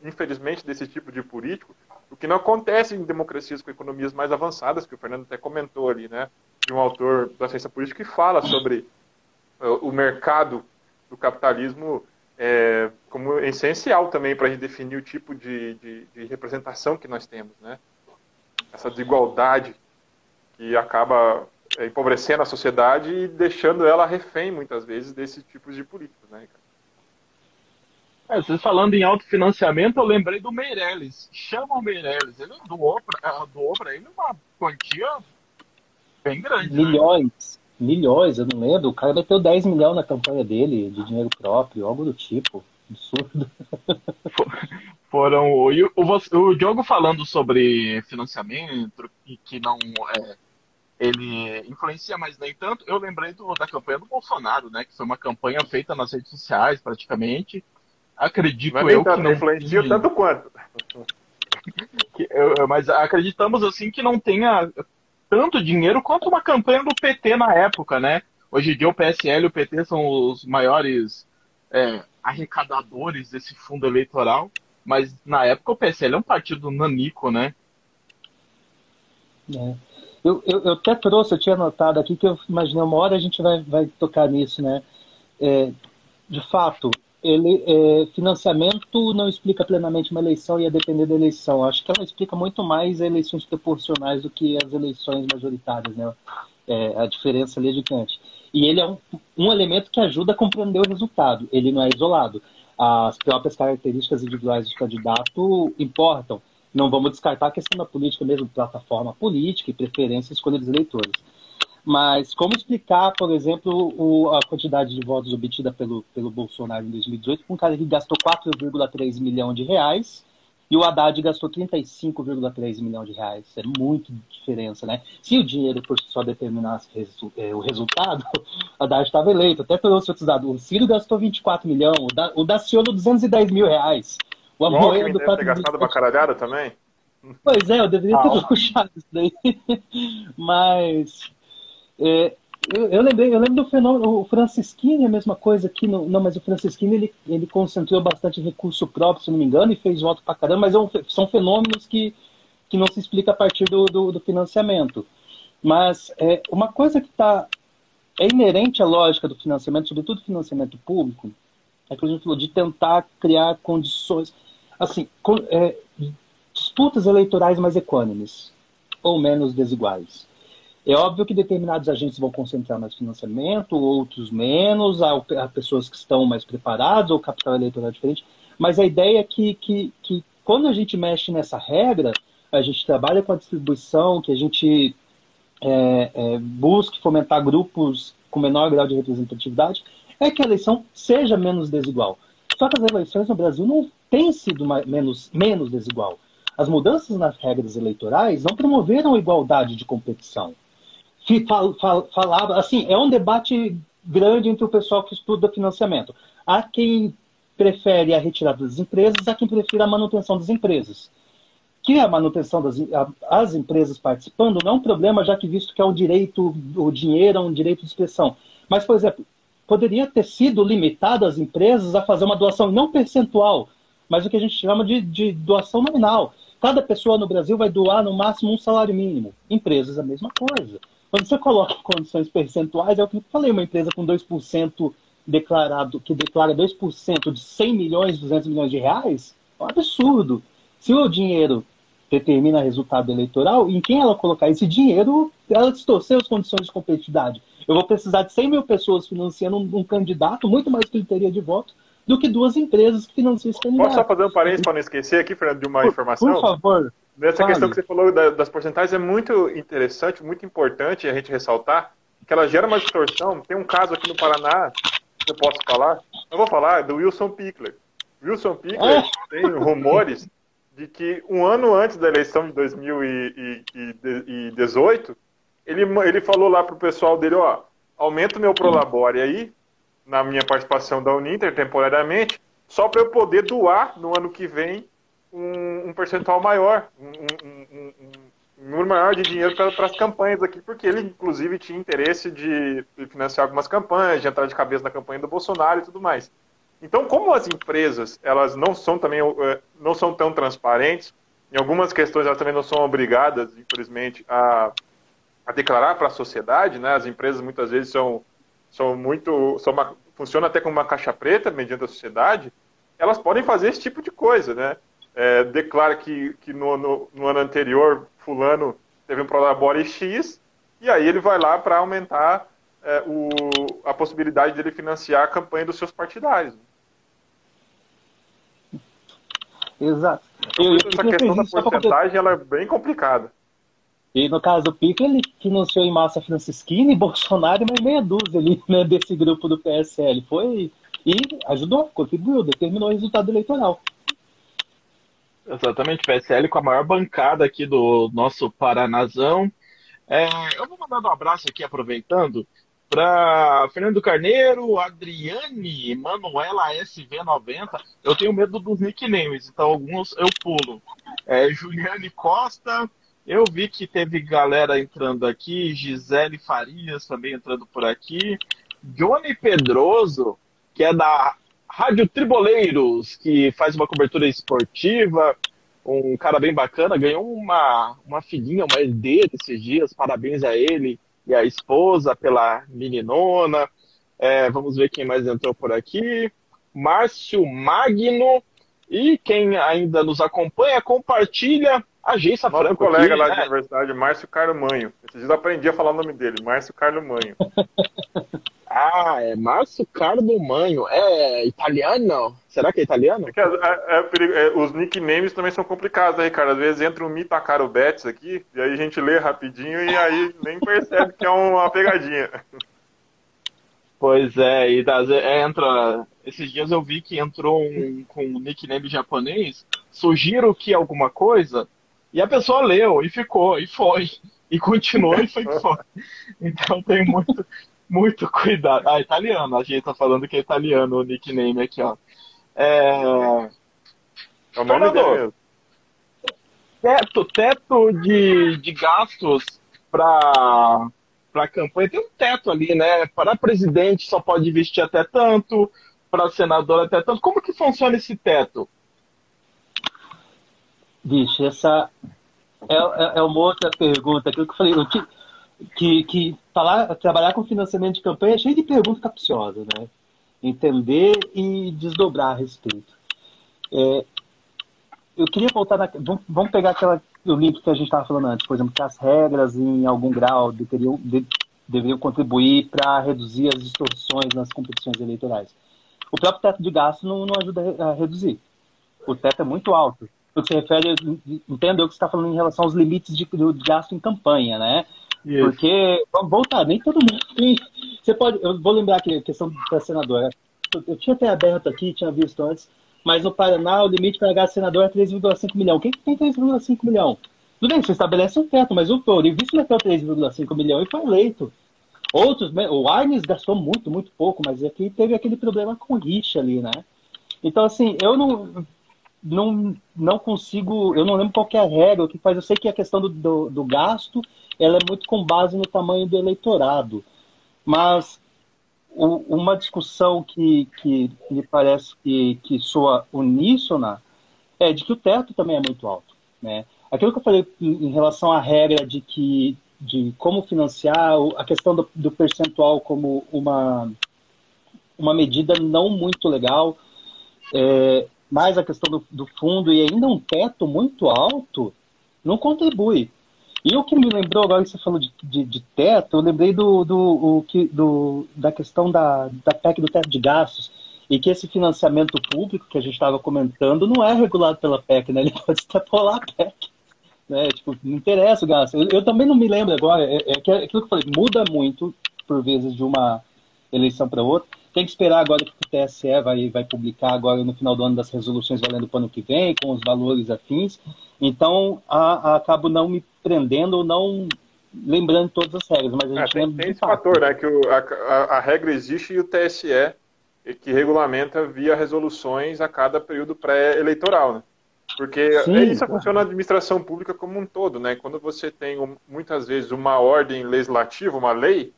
infelizmente, desse tipo de político, o que não acontece em democracias com economias mais avançadas, que o Fernando até comentou ali, né, de um autor da ciência política que fala sobre o mercado do capitalismo como essencial também para a gente definir o tipo de representação que nós temos, né? Essa desigualdade que acaba empobrecendo a sociedade e deixando ela refém, muitas vezes, desses tipos de políticos, né, Ricardo? Vocês falando em autofinanciamento, eu lembrei do Meirelles. Chama o Meirelles. Ele doou para ele uma quantia bem grande. Milhões. Né? Milhões, eu não lembro. O cara meteu 10 milhões na campanha dele, de dinheiro próprio, algo do tipo. Absurdo. O Diogo falando sobre financiamento, e que não ele influencia, mas nem tanto. Eu lembrei da campanha do Bolsonaro, né? Que foi uma campanha feita nas redes sociais, praticamente. Acredito mas eu que não influencia tanto quanto. Mas acreditamos assim que não tenha tanto dinheiro quanto uma campanha do PT na época, né? Hoje em dia o PSL e o PT são os maiores arrecadadores desse fundo eleitoral, mas na época o PSL é um partido nanico, né? Eu até trouxe, eu tinha anotado aqui que eu imaginei uma hora a gente vai tocar nisso, né? De fato, financiamento não explica plenamente uma eleição, ia depender da eleição. Acho que ela explica muito mais eleições proporcionais do que as eleições majoritárias, né? A diferença ali é gigante. E ele é um elemento que ajuda a compreender o resultado. Ele não é isolado. As próprias características individuais do candidato importam. Não vamos descartar a questão da política mesmo, plataforma política e preferência e escolha dos eleitores. Mas como explicar, por exemplo, a quantidade de votos obtida pelo Bolsonaro em 2018 com um cara que gastou 4,3 milhões de reais e o Haddad gastou 35,3 milhões de reais? É muito diferença, né? Se o dinheiro por si só determinasse o resultado, o Haddad estava eleito. Até pelos outros dados. O Ciro gastou 24 milhões, o Daciolo 210 mil reais. O Amoedo deve ter gastado uma caralhada também? Pois é, eu deveria ter puxado isso daí. Mas... eu lembro do fenômeno, o Francisquini é a mesma coisa aqui, não, mas o Francisquini ele concentrou bastante recurso próprio, se não me engano, e fez voto pra caramba, mas são fenômenos que não se explica a partir do financiamento. Mas uma coisa que é inerente à lógica do financiamento, sobretudo financiamento público, é que a gente falou de tentar criar condições, assim, disputas eleitorais mais equânimes, ou menos desiguais. É óbvio que determinados agentes vão concentrar mais financiamento, outros menos, há pessoas que estão mais preparadas, ou capital eleitoral diferente, mas a ideia é que quando a gente mexe nessa regra, a gente trabalha com a distribuição, que a gente busque fomentar grupos com menor grau de representatividade, é que a eleição seja menos desigual. Só que as eleições no Brasil não têm sido menos desigual. As mudanças nas regras eleitorais não promoveram a igualdade de competição. Falava, assim, é um debate grande entre o pessoal que estuda financiamento. Há quem prefere a retirada das empresas, há quem prefere a manutenção das empresas. Que a manutenção das empresas participando não é um problema, já que visto que é o dinheiro é um direito de expressão. Mas, por exemplo, poderia ter sido limitado as empresas a fazer uma doação não percentual, mas o que a gente chama de doação nominal. Cada pessoa no Brasil vai doar no máximo um salário mínimo. Empresas, a mesma coisa. Quando você coloca em condições percentuais, é o que eu falei, uma empresa com 2% que declara 2% de 100 milhões, 200 milhões de reais, é um absurdo. Se o dinheiro determina resultado eleitoral, em quem ela colocar esse dinheiro, ela distorceu as condições de competitividade. Eu vou precisar de 100 mil pessoas financiando um candidato, muito mais que ele teria de voto, do que 2 empresas que financiam esse candidato. Posso só fazer um parênteses para não esquecer aqui, Fernando, de uma informação? Por favor. Nessa fale. questão que você falou das porcentagens, é muito interessante, muito importante a gente ressaltar que ela gera uma distorção. Tem um caso aqui no Paraná, que eu posso falar, eu vou falar, do Wilson Pickler. Wilson Pickler tem rumores de que um ano antes da eleição de 2018, ele falou lá pro pessoal dele, ó, aumenta o meu Prolabore aí, na minha participação da Uninter, temporariamente, só para eu poder doar no ano que vem um percentual maior, um número maior de dinheiro para as campanhas aqui, porque ele, inclusive, tinha interesse de financiar algumas campanhas, de entrar de cabeça na campanha do Bolsonaro e tudo mais. Então, como as empresas elas não são tão transparentes, em algumas questões elas também não são obrigadas, infelizmente, a declarar para a sociedade, né? As empresas muitas vezes funcionam até como uma caixa preta mediante a sociedade, elas podem fazer esse tipo de coisa, né? Declara que no ano anterior fulano teve um Prolabore X, e aí ele vai lá para aumentar a possibilidade dele financiar a campanha dos seus partidários. Exato. Então, essa questão da porcentagem ela é bem complicada. E no caso do Pico, ele financiou em massa Francisquini, Bolsonaro e mais meia dúzia ali, né, desse grupo do PSL. Foi e ajudou, contribuiu, determinou o resultado eleitoral. Exatamente, PSL com a maior bancada aqui do nosso Paranazão. Eu vou mandar um abraço aqui, aproveitando, para Fernando Carneiro, Adriane, Manuela SV90. Eu tenho medo dos nicknames, então alguns eu pulo. Juliane Costa, eu vi que teve galera entrando aqui, Gisele Farias também entrando por aqui, Johnny Pedroso, que é da Rádio Triboleiros, que faz uma cobertura esportiva, um cara bem bacana, ganhou uma filhinha, uma herdeira esses dias, parabéns a ele e a esposa pela meninona. Vamos ver quem mais entrou por aqui. Márcio Magno, e quem ainda nos acompanha, compartilha a Geissa Franco. Nosso colega aqui, lá da universidade, Márcio Carlo Manho. Esses dias eu aprendi a falar o nome dele, Márcio Carlo Manho. É Márcio Carlo Manho. É italiano? Será que é italiano? Os nicknames também são complicados, né, Ricardo? Às vezes entra um Mitacaro Betts aqui, e aí a gente lê rapidinho e aí nem percebe que é uma pegadinha. Pois é, e entra. Esses dias eu vi que entrou com um nickname japonês, Sugiro que alguma coisa, e a pessoa leu, e ficou, e foi, e continuou, e foi fora. Então tem muito cuidado. Italiano, a gente tá falando que é italiano o nickname aqui, ó. É o nome dele mesmo. Teto de gastos para campanha. Tem um teto ali, né? Para presidente só pode investir até tanto, para senador até tanto. Como que funciona esse teto? Vixe, essa é uma outra pergunta. Aquilo que eu falei, que trabalhar com financiamento de campanha é cheio de perguntas capciosas, né? Entender e desdobrar a respeito. Eu queria voltar vamos pegar o link que a gente estava falando antes, por exemplo, que as regras em algum grau deveriam contribuir para reduzir as distorções nas competições eleitorais. O próprio teto de gasto não ajuda a reduzir. O teto é muito alto. O que se refere, entendo eu que você está falando em relação aos limites de gasto em campanha, né? Isso. Porque, vamos voltar, nem todo mundo tem. Eu vou lembrar aqui a questão da senadora. Eu tinha até aberto aqui, tinha visto antes, mas no Paraná o limite para gasto senador é 3,5 milhão. Quem tem 3,5 milhão? Tudo bem, você estabelece um teto, mas o Vice meteu 3,5 milhão e foi eleito. Outros, o Arnes gastou muito, muito pouco, mas aqui teve aquele problema com rixa ali, né? Então, assim, eu não consigo, eu não lembro qual que é a regra, o que faz, eu sei que a questão do gasto, ela é muito com base no tamanho do eleitorado, mas uma discussão que me parece que soa uníssona é de que o teto também é muito alto, né? Aquilo que eu falei em relação à regra de como financiar, a questão do percentual como uma medida não muito legal, mais a questão do fundo e ainda um teto muito alto, não contribui. E o que me lembrou, agora que você falou de teto, eu lembrei da questão da PEC do teto de gastos, e que esse financiamento público que a gente estava comentando não é regulado pela PEC, né? Ele pode extrapolar a PEC. Né? Tipo, não interessa o gasto. Eu também não me lembro agora, aquilo que eu falei, muda muito, por vezes, de uma eleição para outra. Tem que esperar agora que o TSE vai publicar agora no final do ano das resoluções valendo para o ano que vem, com os valores afins. Então, acabo não me prendendo ou não lembrando todas as regras, mas a gente lembra tem esse fator, né? Que a regra existe e o TSE que regulamenta via resoluções a cada período pré-eleitoral, né? Porque isso funciona na administração pública como um todo, né? Quando você tem muitas vezes uma ordem legislativa, uma lei,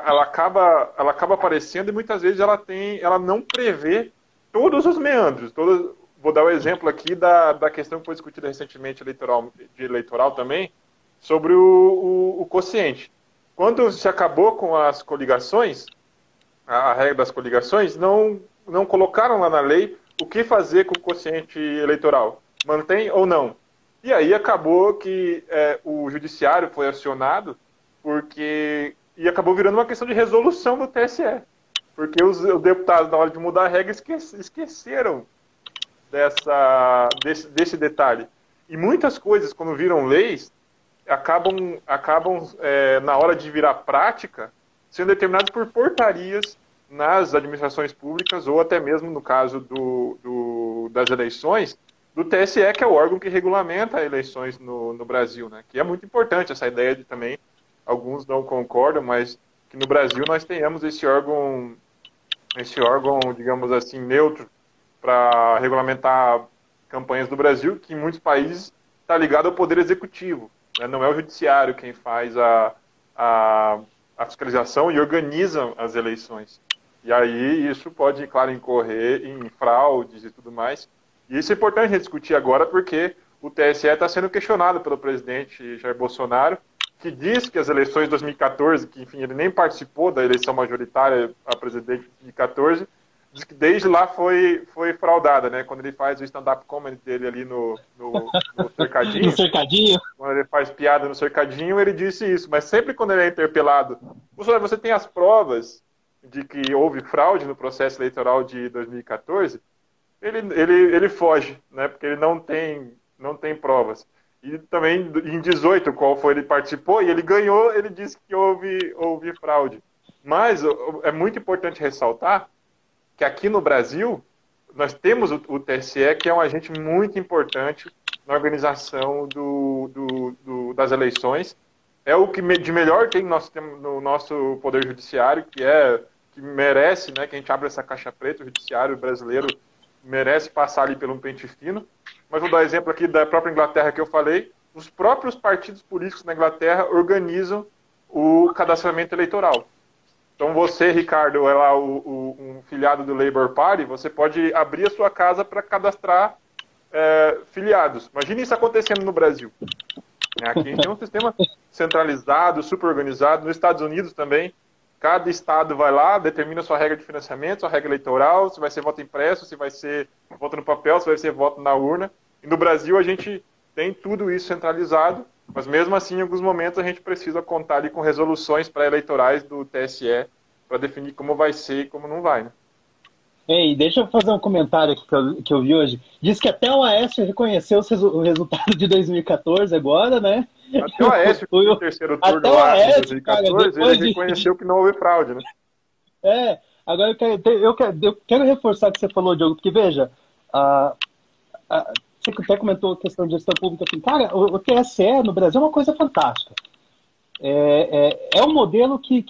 ela acaba aparecendo e muitas vezes ela não prevê todos os meandros. Vou dar o exemplo aqui da questão que foi discutida recentemente eleitoral também, sobre o quociente. Quando se acabou com as coligações, a regra das coligações, não colocaram lá na lei o que fazer com o quociente eleitoral. Mantém ou não? E aí acabou que o judiciário foi acionado e acabou virando uma questão de resolução do TSE. Porque os deputados, na hora de mudar a regra, esqueceram desse detalhe. E muitas coisas, quando viram leis, acabam na hora de virar prática, sendo determinados por portarias nas administrações públicas, ou até mesmo no caso das eleições, do TSE, que é o órgão que regulamenta as eleições no Brasil, né? Que é muito importante essa ideia de também, alguns não concordam, mas que no Brasil nós tenhamos esse órgão, digamos assim, neutro, para regulamentar campanhas do Brasil, que em muitos países está ligado ao Poder Executivo, né? Não é o Judiciário quem faz a fiscalização e organiza as eleições. E aí isso pode, claro, incorrer em fraudes e tudo mais. E isso é importante a gente discutir agora, porque o TSE está sendo questionado pelo presidente Jair Bolsonaro, que diz que as eleições de 2014, que enfim ele nem participou da eleição majoritária a presidente de 2014, diz que desde lá foi fraudada, né? Quando ele faz o stand-up comedy dele ali no cercadinho. No cercadinho? Quando ele faz piada no cercadinho, ele disse isso. Mas sempre quando ele é interpelado, você tem as provas de que houve fraude no processo eleitoral de 2014, ele foge, né? Porque ele não tem provas. E também em 18, qual foi, ele participou e ele ganhou, ele disse que houve fraude. Mas é muito importante ressaltar que aqui no Brasil, nós temos o TSE, que é um agente muito importante na organização das eleições. É o que de melhor tem no nosso Poder Judiciário, que merece, né, que a gente abra essa caixa preta. O Judiciário brasileiro merece passar ali pelo pente fino. Mas vou dar exemplo aqui da própria Inglaterra que eu falei. Os próprios partidos políticos na Inglaterra organizam o cadastramento eleitoral. Então você, Ricardo, é lá um filiado do Labour Party, você pode abrir a sua casa para cadastrar filiados. Imagine isso acontecendo no Brasil. Aqui a gente tem um sistema centralizado, super organizado. Nos Estados Unidos também, cada estado vai lá, determina sua regra de financiamento, sua regra eleitoral, se vai ser voto impresso, se vai ser voto no papel, se vai ser voto na urna. E no Brasil a gente tem tudo isso centralizado, mas mesmo assim, em alguns momentos, a gente precisa contar ali com resoluções pré-eleitorais do TSE para definir como vai ser e como não vai, né? Ei, deixa eu fazer um comentário aqui que eu vi hoje. Diz que até o Aécio reconheceu o resultado de 2014 agora, né? Até o Aécio, no terceiro turno lá de 2014, cara, ele reconheceu que não houve fraude, né? Agora eu quero reforçar o que você falou, Diogo, porque veja, você até comentou a questão de gestão pública, assim, cara, o TSE no Brasil é uma coisa fantástica. É um modelo que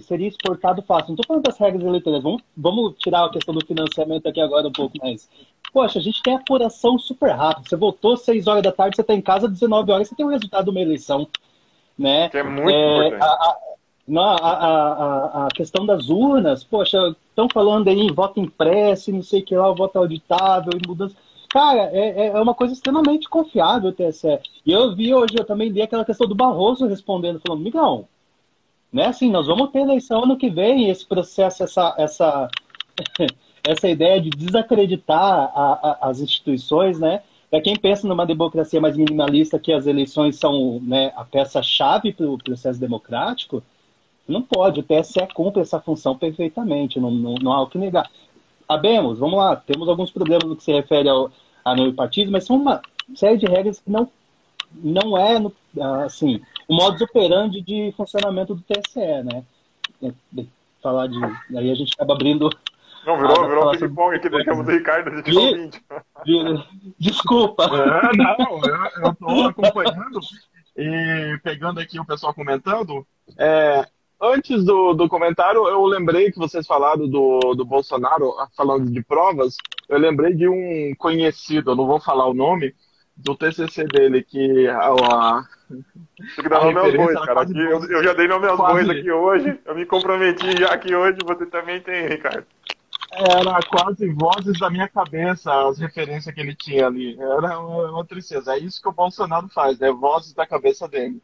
seria exportado fácil. Não estou falando das regras eleitorais, vamos tirar a questão do financiamento aqui agora um pouco mais. Poxa, a gente tem apuração super rápida. Você votou 6 horas da tarde, você está em casa 19 horas, você tem o resultado de uma eleição. Né? Que é muito importante. A questão das urnas, poxa, estão falando aí em voto impresso, não sei o que lá, o voto auditável, e mudança. Cara, é uma coisa extremamente confiável o TSE. E eu também li aquela questão do Barroso respondendo, falando, Migão, Né? Assim, nós vamos ter eleição ano que vem, esse processo, essa ideia de desacreditar as instituições, né? Para quem pensa numa democracia mais minimalista, que as eleições são, né, a peça-chave para o processo democrático, não pode, o TSE cumpre essa função perfeitamente, não há o que negar. Sabemos, vamos lá, temos alguns problemas no que se refere a não partido, mas são uma série de regras que não é, assim, o modus operandi de funcionamento do TSE, né? Falar de... Aí a gente acaba abrindo... Não, virou um ping-pong aqui, deixamos o Ricardo de ouvinte. Desculpa. Eu estou acompanhando e pegando aqui o pessoal comentando. Antes do comentário, eu lembrei que vocês falaram do Bolsonaro, falando de provas, eu lembrei de um conhecido, eu não vou falar o nome, do TCC dele, que tem que dar nome aos bois, cara. Aqui, eu já dei nome aos bois aqui hoje, eu me comprometi já que hoje você também tem, Ricardo. Era quase vozes da minha cabeça, as referências que ele tinha ali. Era uma tristeza. É isso que o Bolsonaro faz, né? Vozes da cabeça dele.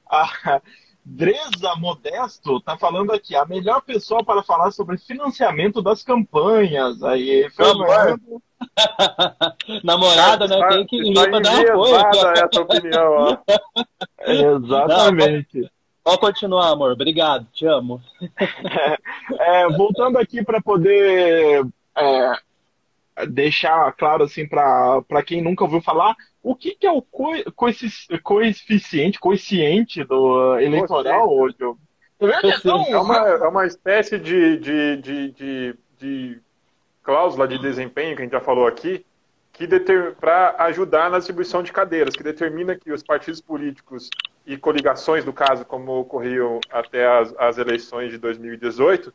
A Dresa Modesto tá falando aqui, a melhor pessoa para falar sobre financiamento das campanhas. Aí, Fernando. Namorada, né? Tem que ir pra dar apoio. Essa opinião, ó. Exatamente. Pode continuar, amor. Obrigado. Te amo. Voltando aqui para poder deixar claro assim para quem nunca ouviu falar, o que é o coeficiente do eleitoral hoje? É uma espécie de cláusula de desempenho que a gente já falou aqui, para ajudar na distribuição de cadeiras, que determina que os partidos políticos e coligações, no caso, como ocorriam até as eleições de 2018,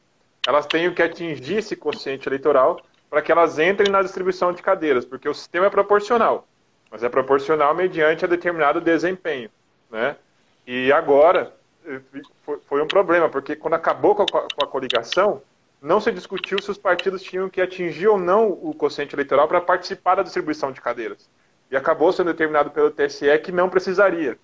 elas têm que atingir esse quociente eleitoral para que elas entrem na distribuição de cadeiras, porque o sistema é proporcional, mas é proporcional mediante a determinado desempenho, né? E agora foi um problema, porque quando acabou com a coligação, não se discutiu se os partidos tinham que atingir ou não o quociente eleitoral para participar da distribuição de cadeiras. E acabou sendo determinado pelo TSE que não precisaria.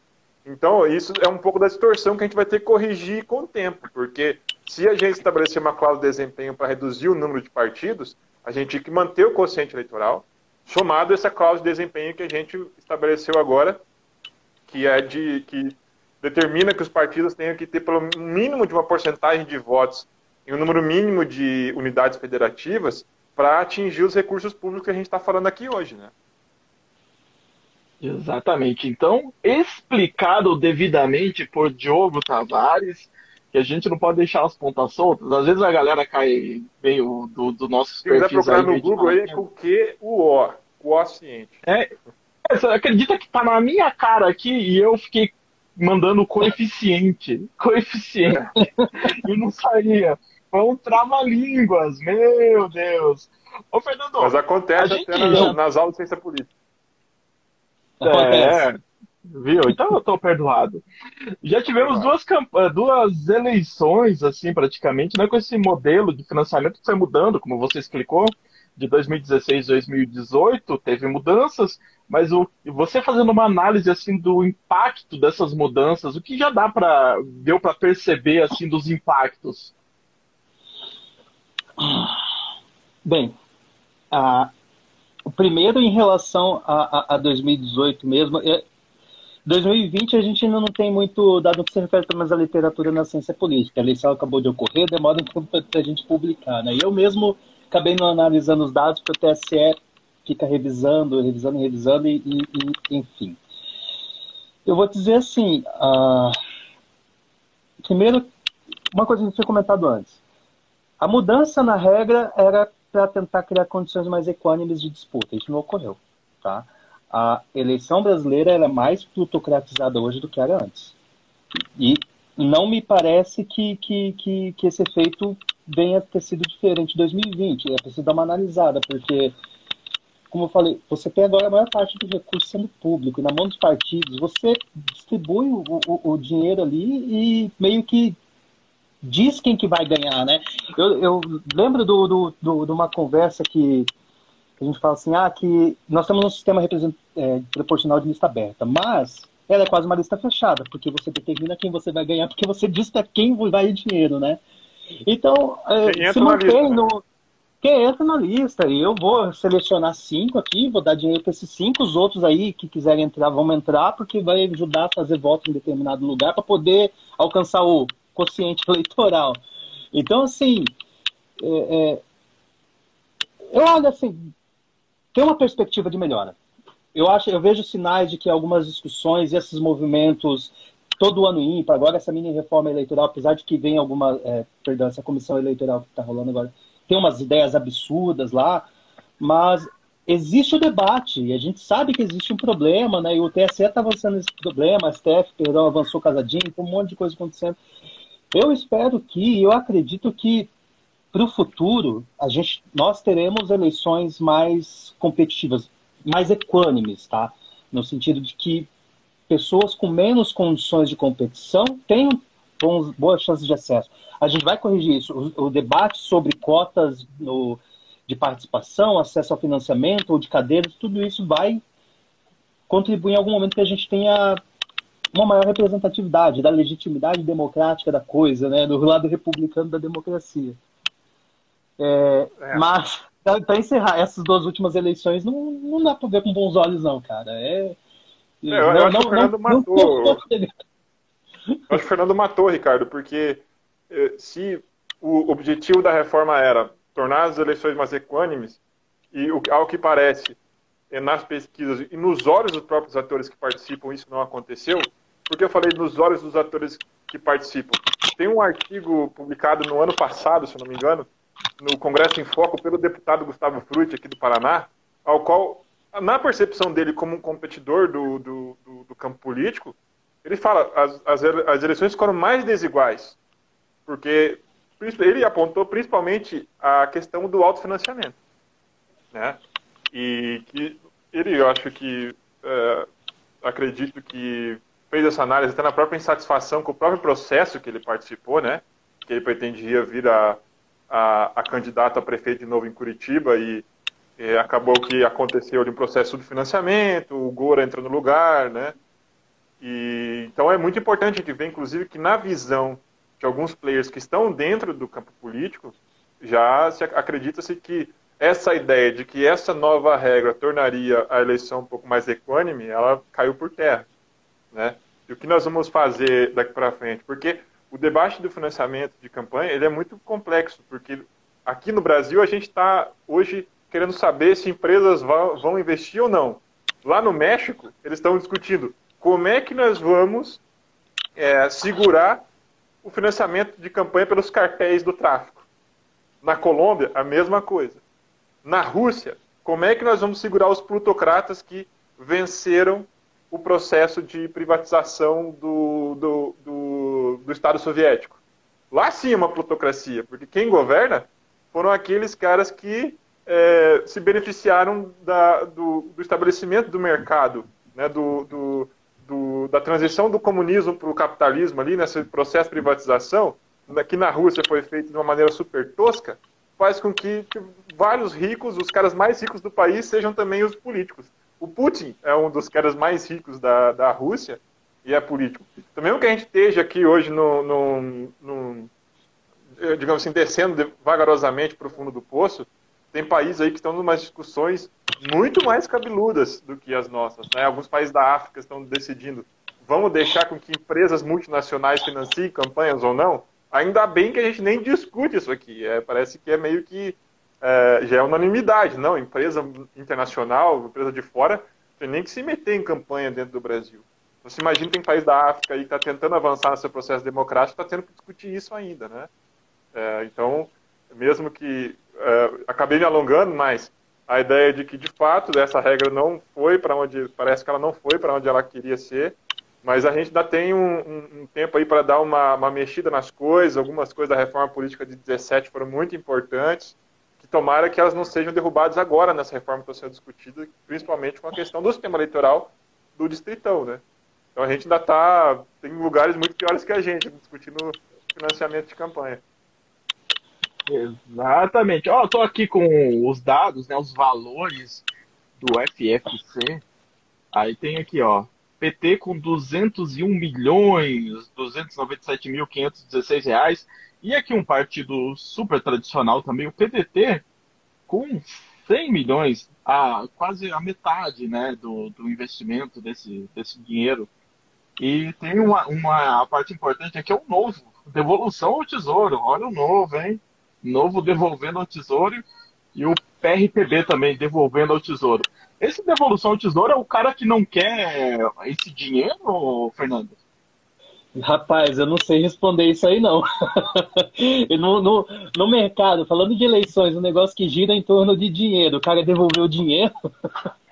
Então, isso é um pouco da distorção que a gente vai ter que corrigir com o tempo, porque se a gente estabelecer uma cláusula de desempenho para reduzir o número de partidos, a gente tinha que manter o quociente eleitoral, somado essa cláusula de desempenho que a gente estabeleceu agora, que determina que os partidos tenham que ter pelo mínimo de uma porcentagem de votos e um número mínimo de unidades federativas para atingir os recursos públicos que a gente está falando aqui hoje, né? Exatamente. Então, explicado devidamente por Diogo Tavares, que a gente não pode deixar as pontas soltas. Às vezes a galera cai meio do nosso perfil. Se quiser procurar no Google aí, com o quociente. Você acredita que tá na minha cara aqui e eu fiquei mandando coeficiente. E não saía. Foi um trava-línguas, meu Deus. Ô, Fernando, mas acontece até nas aulas de ciência política. Viu? Então eu tô perdoado. Já tivemos duas eleições, assim, praticamente, né, com esse modelo de financiamento que foi mudando, como você explicou, de 2016 a 2018, teve mudanças, mas você fazendo uma análise, assim, do impacto dessas mudanças, o que já deu para perceber, assim, dos impactos? Bem, o primeiro em relação a 2018 mesmo, 2020 a gente ainda não tem muito dado no que se refere mais à literatura na ciência política. A eleição acabou de ocorrer, demora um tempo para a gente publicar, né? Eu mesmo acabei não analisando os dados, porque o TSE fica revisando, e enfim. Eu vou dizer assim, primeiro, uma coisa que a gente tinha comentado antes. A mudança na regra era para tentar criar condições mais equânimes de disputa. Isso não ocorreu, tá? A eleição brasileira é mais plutocratizada hoje do que era antes. E não me parece que esse efeito venha ter sido diferente em 2020. É preciso dar uma analisada, porque, como eu falei, você tem agora a maior parte do recurso sendo público, e na mão dos partidos, você distribui o dinheiro ali e meio que diz quem que vai ganhar, né? Eu lembro de uma conversa que a gente fala assim, que nós temos um sistema proporcional de lista aberta, mas ela é quase uma lista fechada, porque você determina quem você vai ganhar, porque você diz para quem vai ir dinheiro, né? Então, Quem se entra na lista, mantém né? no... Quem entra na lista, e eu vou selecionar 5 aqui, vou dar dinheiro para esses 5, os outros aí que quiserem entrar, vão entrar, porque vai ajudar a fazer voto em determinado lugar para poder alcançar o quociente eleitoral. Então, assim, eu olho assim, tem uma perspectiva de melhora. Eu vejo sinais de que algumas discussões e esses movimentos, todo ano ímpar, agora essa mini reforma eleitoral, apesar de que vem alguma, perdão, essa comissão eleitoral que está rolando agora, tem umas ideias absurdas lá, mas existe o debate, e a gente sabe que existe um problema, né? E o TSE está avançando nesse problema, a STF, perdão, avançou casadinho, tem um monte de coisa acontecendo. Eu espero que, eu acredito que para o futuro, nós teremos eleições mais competitivas, mais equânimes, tá? No sentido de que pessoas com menos condições de competição tenham boas chances de acesso. A gente vai corrigir isso. O debate sobre cotas de participação, acesso ao financiamento ou de cadeiras, tudo isso vai contribuir em algum momento que a gente tenha uma maior representatividade da legitimidade democrática da coisa, né? Do lado republicano da democracia. Mas, para encerrar, essas 2 últimas eleições não dá para ver com bons olhos, não, cara. Eu acho que o Fernando matou. Eu acho que o Fernando matou, Ricardo, porque se o objetivo da reforma era tornar as eleições mais equânimes, e ao que parece, nas pesquisas e nos olhos dos próprios atores que participam, isso não aconteceu. Porque eu falei nos olhos dos atores que participam. Tem um artigo publicado no ano passado, se eu não me engano, no Congresso em Foco, pelo deputado Gustavo Frutti, aqui do Paraná, ao qual, na percepção dele como um competidor do campo político, ele fala as eleições foram mais desiguais, porque ele apontou principalmente a questão do autofinanciamento, né? E que ele, eu acho que, acredito que fez essa análise até na própria insatisfação com o próprio processo que ele participou, né? Que ele pretendia vir a candidato a prefeito de novo em Curitiba e acabou que aconteceu ali um processo de financiamento, o Gora entra no lugar, né? Então é muito importante a gente ver, inclusive, que na visão de alguns players que estão dentro do campo político, já acredita-se que essa ideia de que essa nova regra tornaria a eleição um pouco mais equânime, ela caiu por terra, né? E o que nós vamos fazer daqui para frente? Porque o debate do financiamento de campanha ele é muito complexo, porque aqui no Brasil a gente está hoje querendo saber se empresas vão investir ou não. Lá no México, eles estão discutindo como é que nós vamos segurar o financiamento de campanha pelos cartéis do tráfico. Na Colômbia, a mesma coisa. Na Rússia, como é que nós vamos segurar os plutocratas que venceram o processo de privatização do Estado soviético? Lá sim é uma plutocracia, porque quem governa foram aqueles caras que se beneficiaram do estabelecimento do mercado, né, da transição do comunismo para o capitalismo ali, nesse processo de privatização, que na Rússia foi feito de uma maneira super tosca, faz com que vários ricos, os caras mais ricos do país, sejam também os políticos. O Putin é um dos caras mais ricos da Rússia e é político. Então, mesmo que a gente esteja aqui hoje, digamos assim, descendo vagarosamente para o fundo do poço, tem países aí que estão em umas discussões muito mais cabeludas do que as nossas, né? Alguns países da África estão decidindo, vamos deixar com que empresas multinacionais financiem campanhas ou não? Ainda bem que a gente nem discute isso aqui. Parece que é meio que já é unanimidade. Não, empresa internacional, empresa de fora, tem nem que se meter em campanha dentro do Brasil. Você imagina que tem país da África aí que está tentando avançar no seu processo democrático, está tendo que discutir isso ainda, né? Então, mesmo que acabei me alongando, mas a ideia de que, de fato, essa regra não foi para onde, parece que ela não foi para onde ela queria ser, mas a gente ainda tem um tempo aí para dar uma mexida nas coisas. Algumas coisas da reforma política de 17 foram muito importantes, que tomara que elas não sejam derrubadas agora nessa reforma que está sendo discutida, principalmente com a questão do sistema eleitoral do distritão, né? Então a gente ainda tem lugares muito piores que a gente discutindo financiamento de campanha. Exatamente. Ó, eu tô aqui com os dados, né, os valores do FFC. Aí tem aqui, ó, PT com 201 milhões, 297.516 reais. E aqui um partido super tradicional também, o PDT, com 100 milhões, quase a metade, né, do investimento desse dinheiro. E tem uma parte importante aqui, é o novo, devolução ao tesouro. Olha o novo, hein? Novo devolvendo ao tesouro e o PRTB também devolvendo ao tesouro. Esse devolução ao tesouro é o cara que não quer esse dinheiro, Fernando? Rapaz, eu não sei responder isso aí, não. E no mercado, falando de eleições, um negócio que gira em torno de dinheiro, o cara devolveu o dinheiro,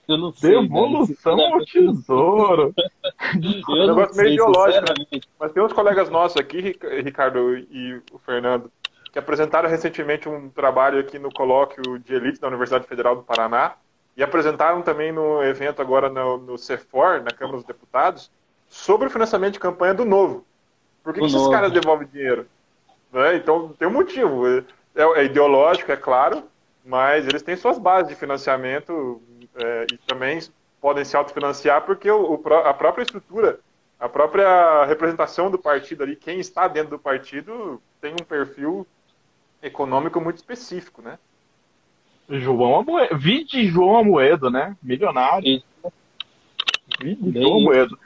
eu não sei. Devolução ao tesouro. É um negócio meio ideológico, né? Mas tem uns colegas nossos aqui, Ricardo e o Fernando, que apresentaram recentemente um trabalho aqui no colóquio de elite da Universidade Federal do Paraná e apresentaram também no evento agora no CEFOR, na Câmara dos Deputados, sobre o financiamento de campanha do Novo. Por que esses caras devolvem dinheiro? Né? Então, tem um motivo. É ideológico, é claro, mas eles têm suas bases de financiamento e também podem se autofinanciar porque a própria estrutura, a própria representação do partido ali, quem está dentro do partido, tem um perfil econômico muito específico, né? Vide João Amoedo, né? Milionário. Vide João Amoedo.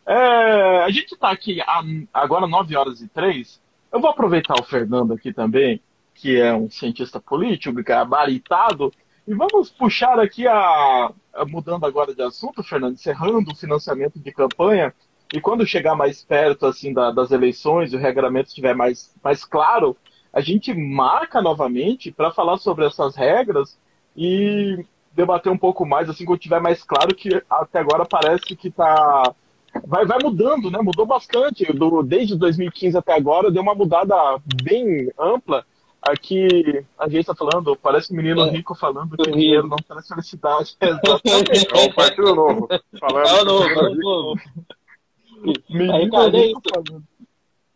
A gente está aqui agora 9h03. Eu vou aproveitar o Fernando aqui também, que é um cientista político, gabaritado, e vamos puxar aqui mudando agora de assunto, Fernando, encerrando o financiamento de campanha, e quando chegar mais perto assim das eleições e o regramento estiver mais claro, a gente marca novamente para falar sobre essas regras e debater um pouco mais, assim, quando tiver mais claro, que até agora parece que vai mudando, né? Mudou bastante. Desde 2015 até agora, deu uma mudada bem ampla. Aqui, a gente está falando, parece um menino rico falando que dinheiro não traz felicidade. Exatamente. É o Partido Novo. Falando novo. Ricardo, é isso.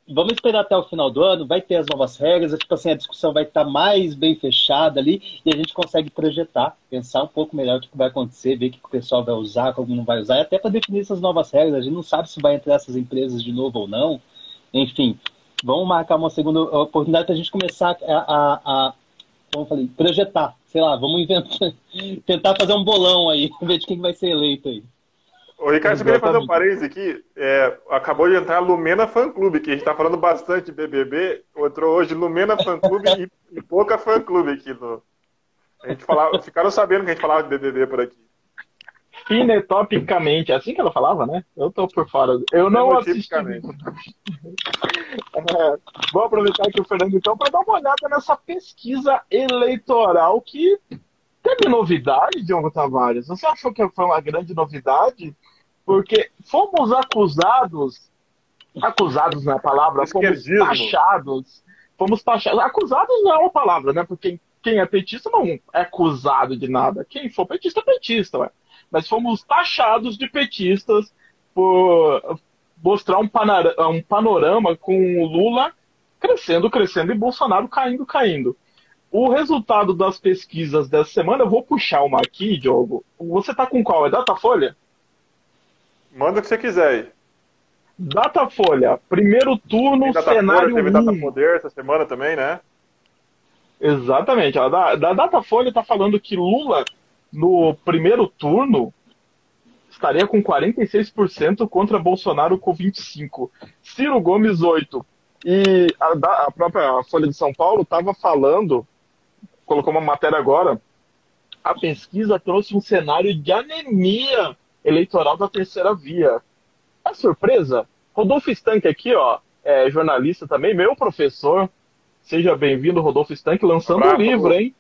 Vamos esperar até o final do ano, vai ter as novas regras, tipo assim, a discussão vai estar mais bem fechada ali e a gente consegue projetar, pensar um pouco melhor o que vai acontecer, ver o que o pessoal vai usar, como não vai usar, e até para definir essas novas regras. A gente não sabe se vai entrar essas empresas de novo ou não. Enfim, vamos marcar uma segunda oportunidade para a gente começar como eu falei, projetar. Sei lá, vamos inventar, tentar fazer um bolão aí, ver de quem vai ser eleito aí. Ô, Ricardo, eu queria fazer um parênteses aqui. Acabou de entrar a Lumena Fã Clube, que a gente está falando bastante de BBB. Entrou hoje Lumena Fã Clube e pouca Fã Clube aqui. Ficaram sabendo que a gente falava de BBB por aqui. Finetopicamente, é assim que ela falava, né? Eu tô por fora. Eu não assisti. Vou aproveitar aqui o Fernando, então, para dar uma olhada nessa pesquisa eleitoral que teve novidade, Diogo Tavares. Você achou que foi uma grande novidade? Porque fomos acusados não é a palavra, fomos taxados. Acusados não é uma palavra, né? Porque quem é petista não é acusado de nada. Quem for petista é petista, ué. Mas fomos taxados de petistas por mostrar um panorama com o Lula crescendo e Bolsonaro caindo. O resultado das pesquisas dessa semana, eu vou puxar uma aqui, Diogo. Você tá com qual? É Datafolha? Manda o que você quiser aí. Datafolha, primeiro turno, cenário 1. Teve Datapoder essa semana também, né? Exatamente. Da Datafolha tá falando que Lula, no primeiro turno, estaria com 46% contra Bolsonaro com 25%. Ciro Gomes, 8%. E a própria Folha de São Paulo estava falando, colocou uma matéria agora, a pesquisa trouxe um cenário de anemia eleitoral da terceira via. É surpresa? Rodolfo Stank aqui, ó, jornalista também, meu professor. Seja bem-vindo, Rodolfo Stank, lançando um livro, hein?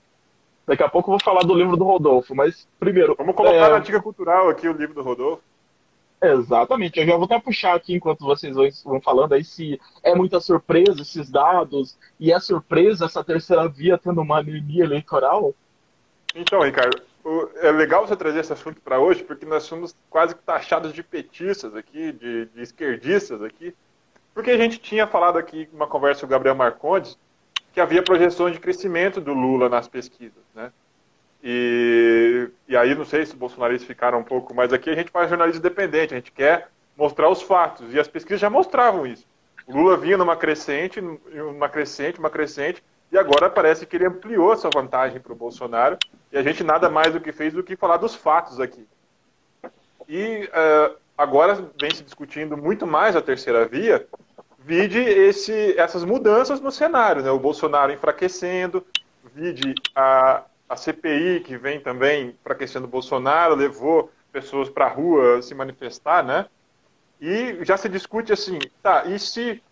Daqui a pouco eu vou falar do livro do Rodolfo, mas primeiro... Vamos colocar na dica cultural aqui o livro do Rodolfo. Exatamente, eu já vou até puxar aqui enquanto vocês vão falando aí se é muita surpresa esses dados, e é surpresa essa terceira via tendo uma anemia eleitoral. Então, Ricardo, é legal você trazer esse assunto para hoje, porque nós somos quase taxados de petistas aqui, de esquerdistas aqui, porque a gente tinha falado aqui, numa conversa com o Gabriel Marcondes, que havia projeções de crescimento do Lula nas pesquisas, né? E e aí não sei se os bolsonaristas ficaram um pouco, mas aqui a gente faz jornalismo independente, a gente quer mostrar os fatos, e as pesquisas já mostravam isso. O Lula vinha numa crescente, uma crescente, e agora parece que ele ampliou essa vantagem para o Bolsonaro, e a gente nada mais do que fez do que falar dos fatos aqui. E agora vem se discutindo muito mais a terceira via, vide essas mudanças no cenário, né? O Bolsonaro enfraquecendo, vide a CPI que vem também enfraquecendo o Bolsonaro, levou pessoas para a rua se manifestar, né? E já se discute assim, tá, e se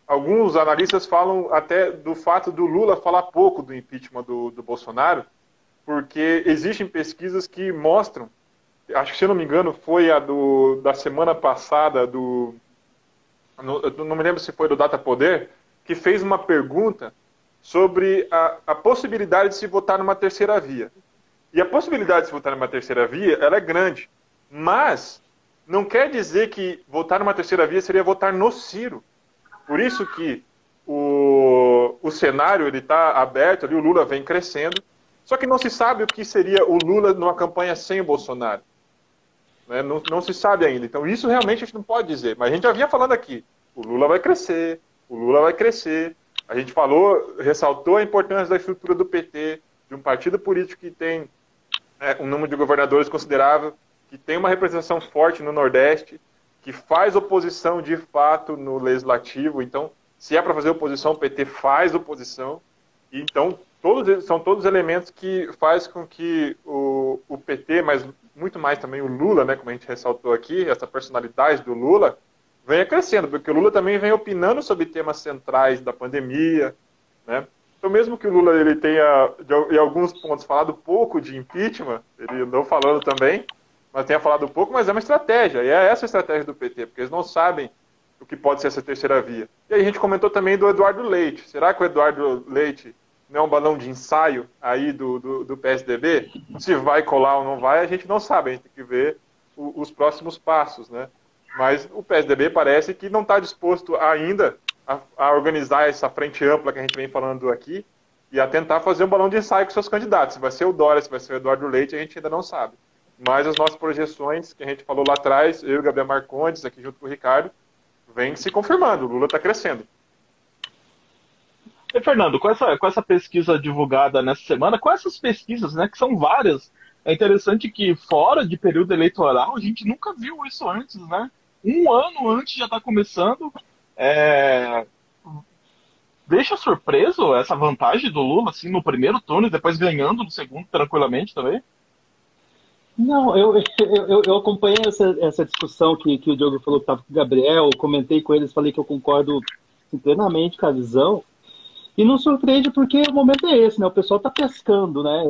alguns analistas falam até do fato do Lula falar pouco do impeachment do Bolsonaro, porque existem pesquisas que mostram, acho que se eu não me engano foi a da semana passada, eu não me lembro se foi do Data Poder, que fez uma pergunta sobre a possibilidade de se votar numa terceira via. E a possibilidade de se votar numa terceira via, ela é grande, mas não quer dizer que votar numa terceira via seria votar no Ciro. Por isso que o cenário está aberto, ali o Lula vem crescendo, só que não se sabe o que seria o Lula numa campanha sem o Bolsonaro. Né? Não se sabe ainda. Então isso realmente a gente não pode dizer. Mas a gente já vinha falando aqui, o Lula vai crescer, o Lula vai crescer. A gente ressaltou a importância da estrutura do PT, de um partido político que tem um número de governadores considerável, que tem uma representação forte no Nordeste, que faz oposição de fato no Legislativo. Então, se é para fazer oposição, o PT faz oposição. E, então, são todos elementos que faz com que o PT, mas muito mais também o Lula, né, como a gente ressaltou aqui, essa personalidade do Lula, venha crescendo, porque o Lula também vem opinando sobre temas centrais da pandemia, né? Então, mesmo que o Lula ele tenha, em alguns pontos, falado pouco de impeachment, ele andou falando também, mas tenha falado pouco, mas é uma estratégia, e é essa a estratégia do PT, porque eles não sabem o que pode ser essa terceira via. E aí a gente comentou também do Eduardo Leite. Será que o Eduardo Leite não é um balão de ensaio aí do PSDB? Se vai colar ou não vai, a gente não sabe, a gente tem que ver os próximos passos, né? Mas o PSDB parece que não está disposto ainda a organizar essa frente ampla que a gente vem falando aqui e a tentar fazer um balão de ensaio com seus candidatos. Se vai ser o Dória, se vai ser o Eduardo Leite, a gente ainda não sabe. Mas as nossas projeções, que a gente falou lá atrás, eu e o Gabriel Marcondes, aqui junto com o Ricardo, vem se confirmando. O Lula está crescendo. E, Fernando, com essa pesquisa divulgada nessa semana, com essas pesquisas, né, que são várias, é interessante que fora de período eleitoral, a gente nunca viu isso antes, né? Um ano antes já está começando. Deixa surpreso essa vantagem do Lula, assim, no primeiro turno e depois ganhando no segundo tranquilamente também? Não, eu acompanhei essa discussão que o Diogo falou que estava com o Gabriel, comentei com eles, falei que eu concordo plenamente com a visão, e não surpreende porque o momento é esse, né? O pessoal está pescando, né?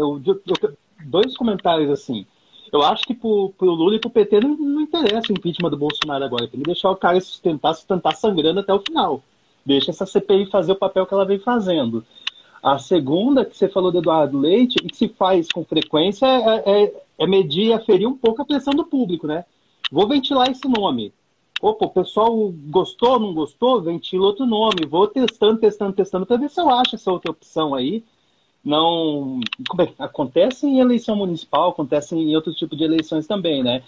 Dois comentários assim. Eu acho que pro Lula e pro PT não interessa o impeachment do Bolsonaro agora, tem que deixar o cara sustentar sangrando até o final. Deixa essa CPI fazer o papel que ela vem fazendo. A segunda, que você falou do Eduardo Leite, e que se faz com frequência, é medir e aferir um pouco a pressão do público, né? Vou ventilar esse nome. Opa, o pessoal gostou, não gostou? Ventila outro nome. Vou testando, para ver se eu acho essa outra opção aí. Não... Acontece em eleição municipal, acontece em outro tipo de eleições também, né?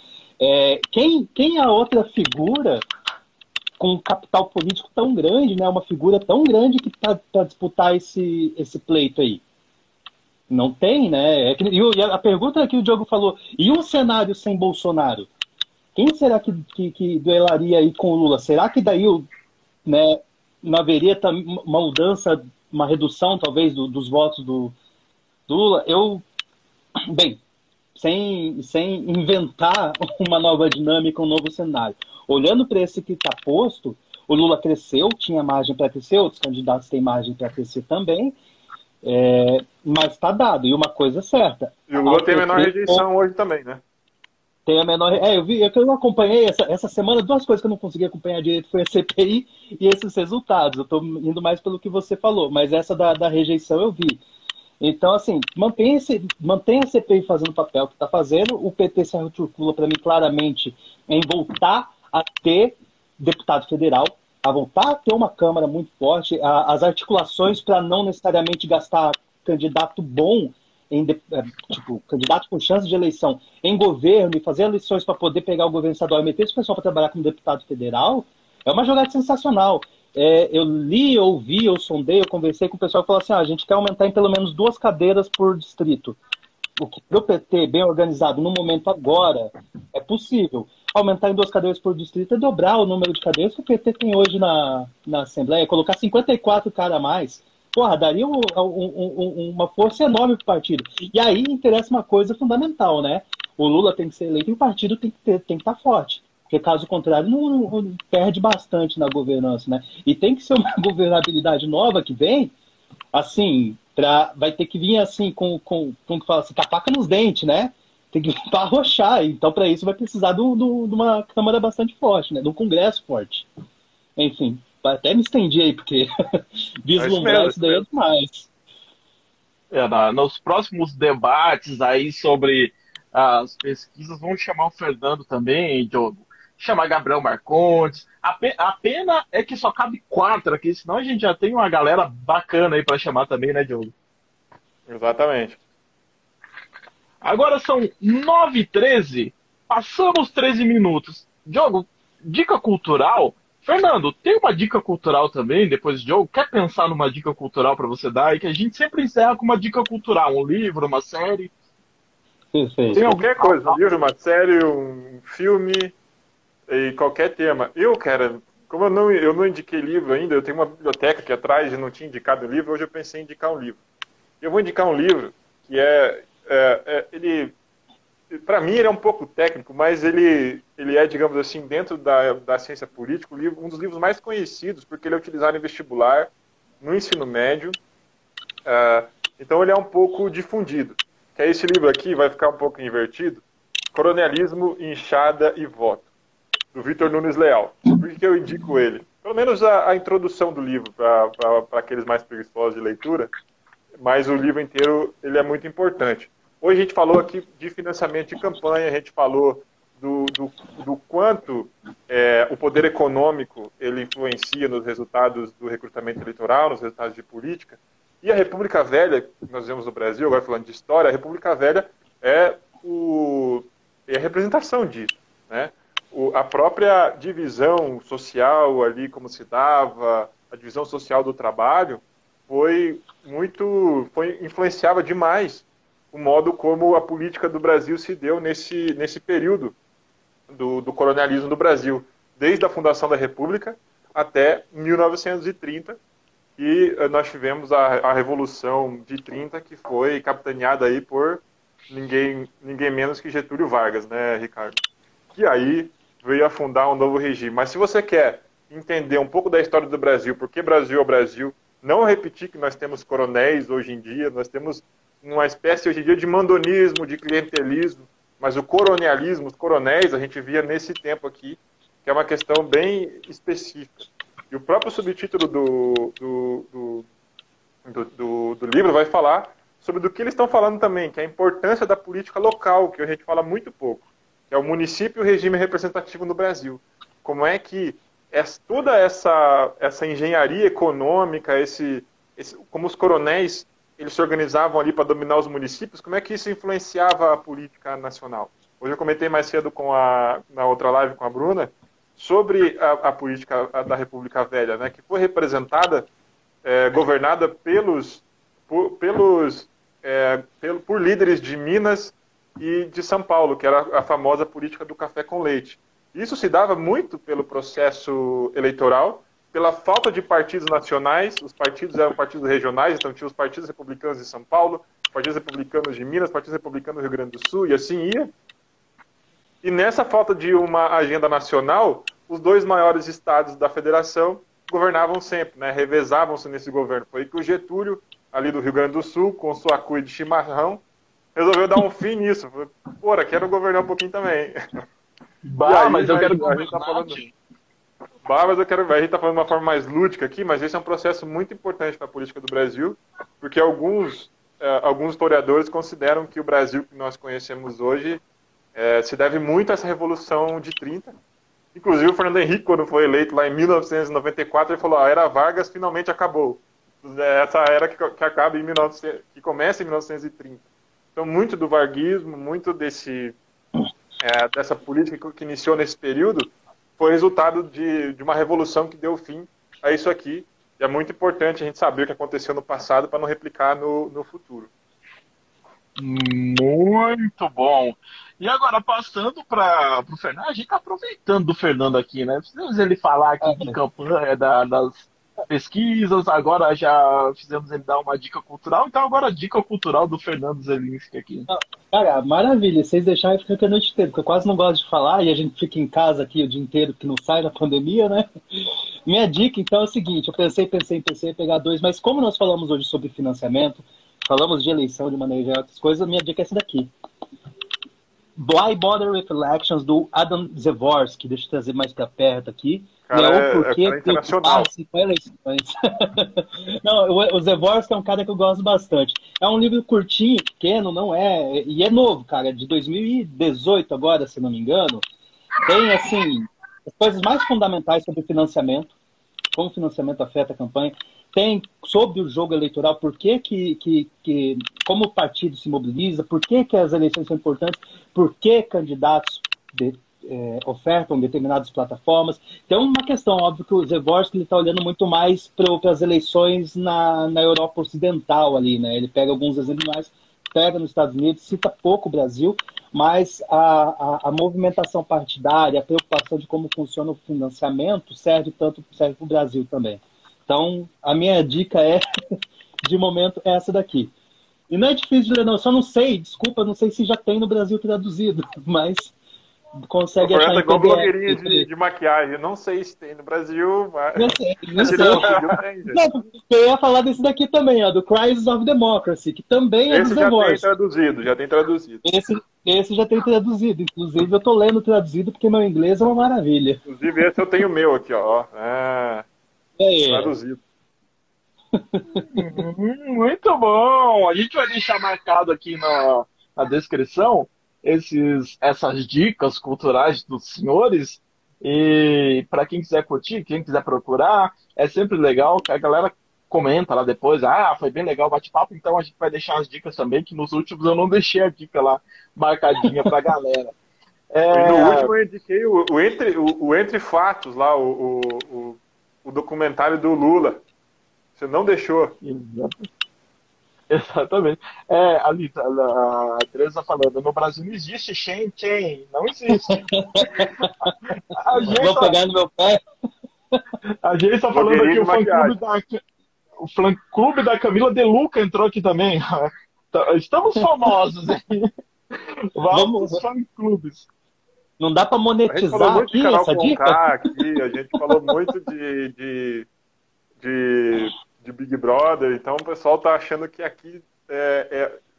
Quem é a outra figura com um capital político tão grande, né? Uma figura tão grande que para disputar esse pleito aí? Não tem, né? E a pergunta que o Diogo falou, e um cenário sem Bolsonaro? Quem será que duelaria aí com o Lula? Será que daí né, não haveria uma mudança, uma redução talvez dos votos do Lula? Bem, sem inventar uma nova dinâmica, um novo cenário. Olhando para esse que está posto, o Lula cresceu, tinha margem para crescer, outros candidatos têm margem para crescer também, mas está dado. E uma coisa é certa. E o Lula tem a menor rejeição hoje também, né? Tem a menor... eu acompanhei essa semana, duas coisas que eu não consegui acompanhar direito foi a CPI e esses resultados. Eu estou indo mais pelo que você falou, mas essa da rejeição eu vi. Então, assim, mantém a CPI fazendo o papel que está fazendo. O PT se articula para mim claramente em voltar a ter deputado federal, a voltar a ter uma Câmara muito forte, as articulações para não necessariamente gastar candidato bom tipo, candidato com chance de eleição em governo e fazer eleições para poder pegar o governo estadual e meter esse pessoal para trabalhar como deputado federal, é uma jogada sensacional. Eu li, ouvi, eu sondei, eu conversei com o pessoal que falou assim, a gente quer aumentar em pelo menos 2 cadeiras por distrito. O que para o PT, bem organizado, no momento agora, é possível. Aumentar em 2 cadeiras por distrito é dobrar o número de cadeiras que o PT tem hoje na Assembleia, colocar 54 cara a mais. Porra, daria uma força enorme para o partido. E aí interessa uma coisa fundamental, né? O Lula tem que ser eleito e o partido tem que estar forte. Porque caso contrário, não perde bastante na governança, né? E tem que ser uma governabilidade nova que vem, assim, vai ter que vir assim, como que fala assim, com a faca nos dentes, né? Tem que vir para arrochar. Então, para isso, vai precisar de uma Câmara bastante forte, né? De um Congresso forte. Enfim, até me estendi aí, porque vislumbrar isso daí é demais. Nos próximos debates aí sobre as pesquisas, vamos chamar o Fernando também, Diogo. Chamar Gabriel Marcondes. A pena é que só cabe 4 aqui, senão a gente já tem uma galera bacana aí para chamar também, né, Diogo? Exatamente. Agora são 9h13, passamos 13 minutos. Diogo, dica cultural. Fernando, tem uma dica cultural também, depois de Diogo? Quer pensar numa dica cultural para você dar? E que a gente sempre encerra com uma dica cultural, um livro, uma série. Perfeito. Tem qualquer coisa, um livro, uma série, um filme, e qualquer tema. Como eu não indiquei livro ainda, eu tenho uma biblioteca aqui atrás e não tinha indicado livro, hoje eu pensei em indicar um livro. Eu vou indicar um livro que ele, para mim, ele é um pouco técnico, mas ele é, digamos assim, dentro da ciência política, um dos livros mais conhecidos, porque ele é utilizado em vestibular, no ensino médio, então ele é um pouco difundido. Que é esse livro aqui, vai ficar um pouco invertido, Coronelismo, Inchada e Voto, do Vitor Nunes Leal. Por que eu indico ele? Pelo menos a introdução do livro, para aqueles mais preguiçosos de leitura, mas o livro inteiro ele é muito importante. Hoje a gente falou aqui de financiamento de campanha, a gente falou do quanto o poder econômico ele influencia nos resultados do recrutamento eleitoral, nos resultados de política. E a República Velha, que nós vemos no Brasil, agora falando de história, a República Velha é a representação disso, né? A própria divisão social ali, como se dava, a divisão social do trabalho, influenciava demais o modo como a política do Brasil se deu nesse período do colonialismo do Brasil, desde a fundação da República até 1930, e nós tivemos a Revolução de 30, que foi capitaneada aí por ninguém menos que Getúlio Vargas, né, Ricardo? Que aí veio a fundar um novo regime. Mas se você quer entender um pouco da história do Brasil, porque Brasil é o Brasil, não repetir que nós temos coronéis hoje em dia, nós temos uma espécie hoje em dia de mandonismo, de clientelismo, mas o coronelismo, os coronéis, a gente via nesse tempo aqui, que é uma questão bem específica. E o próprio subtítulo do livro vai falar sobre do que eles estão falando também, que é a importância da política local, que a gente fala muito pouco, que é o município e o regime representativo no Brasil. Como é que toda essa engenharia econômica, como os coronéis eles se organizavam ali para dominar os municípios, como é que isso influenciava a política nacional? Hoje eu comentei mais cedo na outra live com a Bruna sobre a política da República Velha, né, que foi representada, governada por líderes de Minas e de São Paulo, que era a famosa política do café com leite. Isso se dava muito pelo processo eleitoral, pela falta de partidos nacionais. Os partidos eram partidos regionais, então tinha os partidos republicanos de São Paulo, partidos republicanos de Minas, partidos republicanos do Rio Grande do Sul, e assim ia. E nessa falta de uma agenda nacional, os 2 maiores estados da federação governavam sempre, né? Revezavam-se nesse governo. Foi que o Getúlio, ali do Rio Grande do Sul, com sua cuia de chimarrão, resolveu dar um fim nisso. Falei, porra, quero governar um pouquinho também. Mas eu quero governar. Mas eu quero ver, a gente está falando de uma forma mais lúdica aqui, mas esse é um processo muito importante para a política do Brasil, porque alguns historiadores consideram que o Brasil que nós conhecemos hoje se deve muito a essa Revolução de 30. Inclusive o Fernando Henrique, quando foi eleito lá em 1994, ele falou, a era Vargas finalmente acabou. Essa era que acaba que começa em 1930. Então, muito do varguismo, muito dessa política que iniciou nesse período, foi resultado de uma revolução que deu fim a isso aqui. E é muito importante a gente saber o que aconteceu no passado para não replicar no futuro. Muito bom. E agora, passando para o Fernando, a gente está aproveitando do Fernando aqui, né? Precisamos ele falar aqui de campanha, das pesquisas, agora já fizemos ele dar uma dica cultural, então agora a dica cultural do Fernando Zelinski aqui. Cara, maravilha. Vocês deixarem ficar aqui a noite inteira, porque eu quase não gosto de falar e a gente fica em casa aqui o dia inteiro que não sai da pandemia, né? Minha dica, então, é o seguinte, eu pensei em pegar dois, mas como nós falamos hoje sobre financiamento, falamos de eleição de maneira geral, outras coisas, a minha dica é essa daqui. Why Bother with Elections, do Adam Zavorsky. Deixa eu trazer mais para perto aqui. Cara, o porquê internacional. Com eleições. Não, o Zavorsky é um cara que eu gosto bastante. É um livro curtinho, pequeno, não é... E é novo, cara, é de 2018 agora, se não me engano. Tem, assim, as coisas mais fundamentais sobre financiamento, como o financiamento afeta a campanha. Tem sobre o jogo eleitoral, por que como o partido se mobiliza, por que as eleições são importantes, por que candidatos ofertam determinadas plataformas. Tem uma questão, óbvio, que o Zavorsky está olhando muito mais para as eleições na Europa Ocidental ali, né? Ele pega alguns exemplos mais, pega nos Estados Unidos, cita pouco o Brasil, mas a movimentação partidária, a preocupação de como funciona o financiamento serve para o Brasil também. Então, a minha dica de momento, é essa daqui. E não é difícil de ler, não. Eu só não sei, desculpa, não sei se já tem no Brasil traduzido, mas consegue achar em igual PDF. blogueirinha de maquiagem. Eu não sei se tem no Brasil, mas... Não sei. Não, eu ia falar desse daqui também, ó, do Crisis of Democracy, que também é do Zavorsky. Já tem traduzido. Esse já tem traduzido. Inclusive, eu tô lendo traduzido porque meu inglês é uma maravilha. Inclusive, esse eu tenho o meu aqui, ó. Traduzido. Muito bom! A gente vai deixar marcado aqui na descrição essas dicas culturais dos senhores. E para quem quiser curtir, quem quiser procurar, é sempre legal que a galera comenta lá depois. Ah, foi bem legal o bate-papo, então a gente vai deixar as dicas também, que nos últimos eu não deixei a dica lá marcadinha pra galera. E no último eu indiquei o Entre Fatos lá, o documentário do Lula. Você não deixou. Exatamente. Ali, a Teresa tá falando, no Brasil não existe Shen Chen, não existe. Vou pegar no meu pé. A gente tá falando aqui, o fã-clube da Camila De Luca entrou aqui também. Estamos famosos, hein? Vamos fã-clubes. Não dá para monetizar a gente falou muito aqui de canal essa dica? aqui, a gente falou muito de Big Brother, então o pessoal tá achando que aqui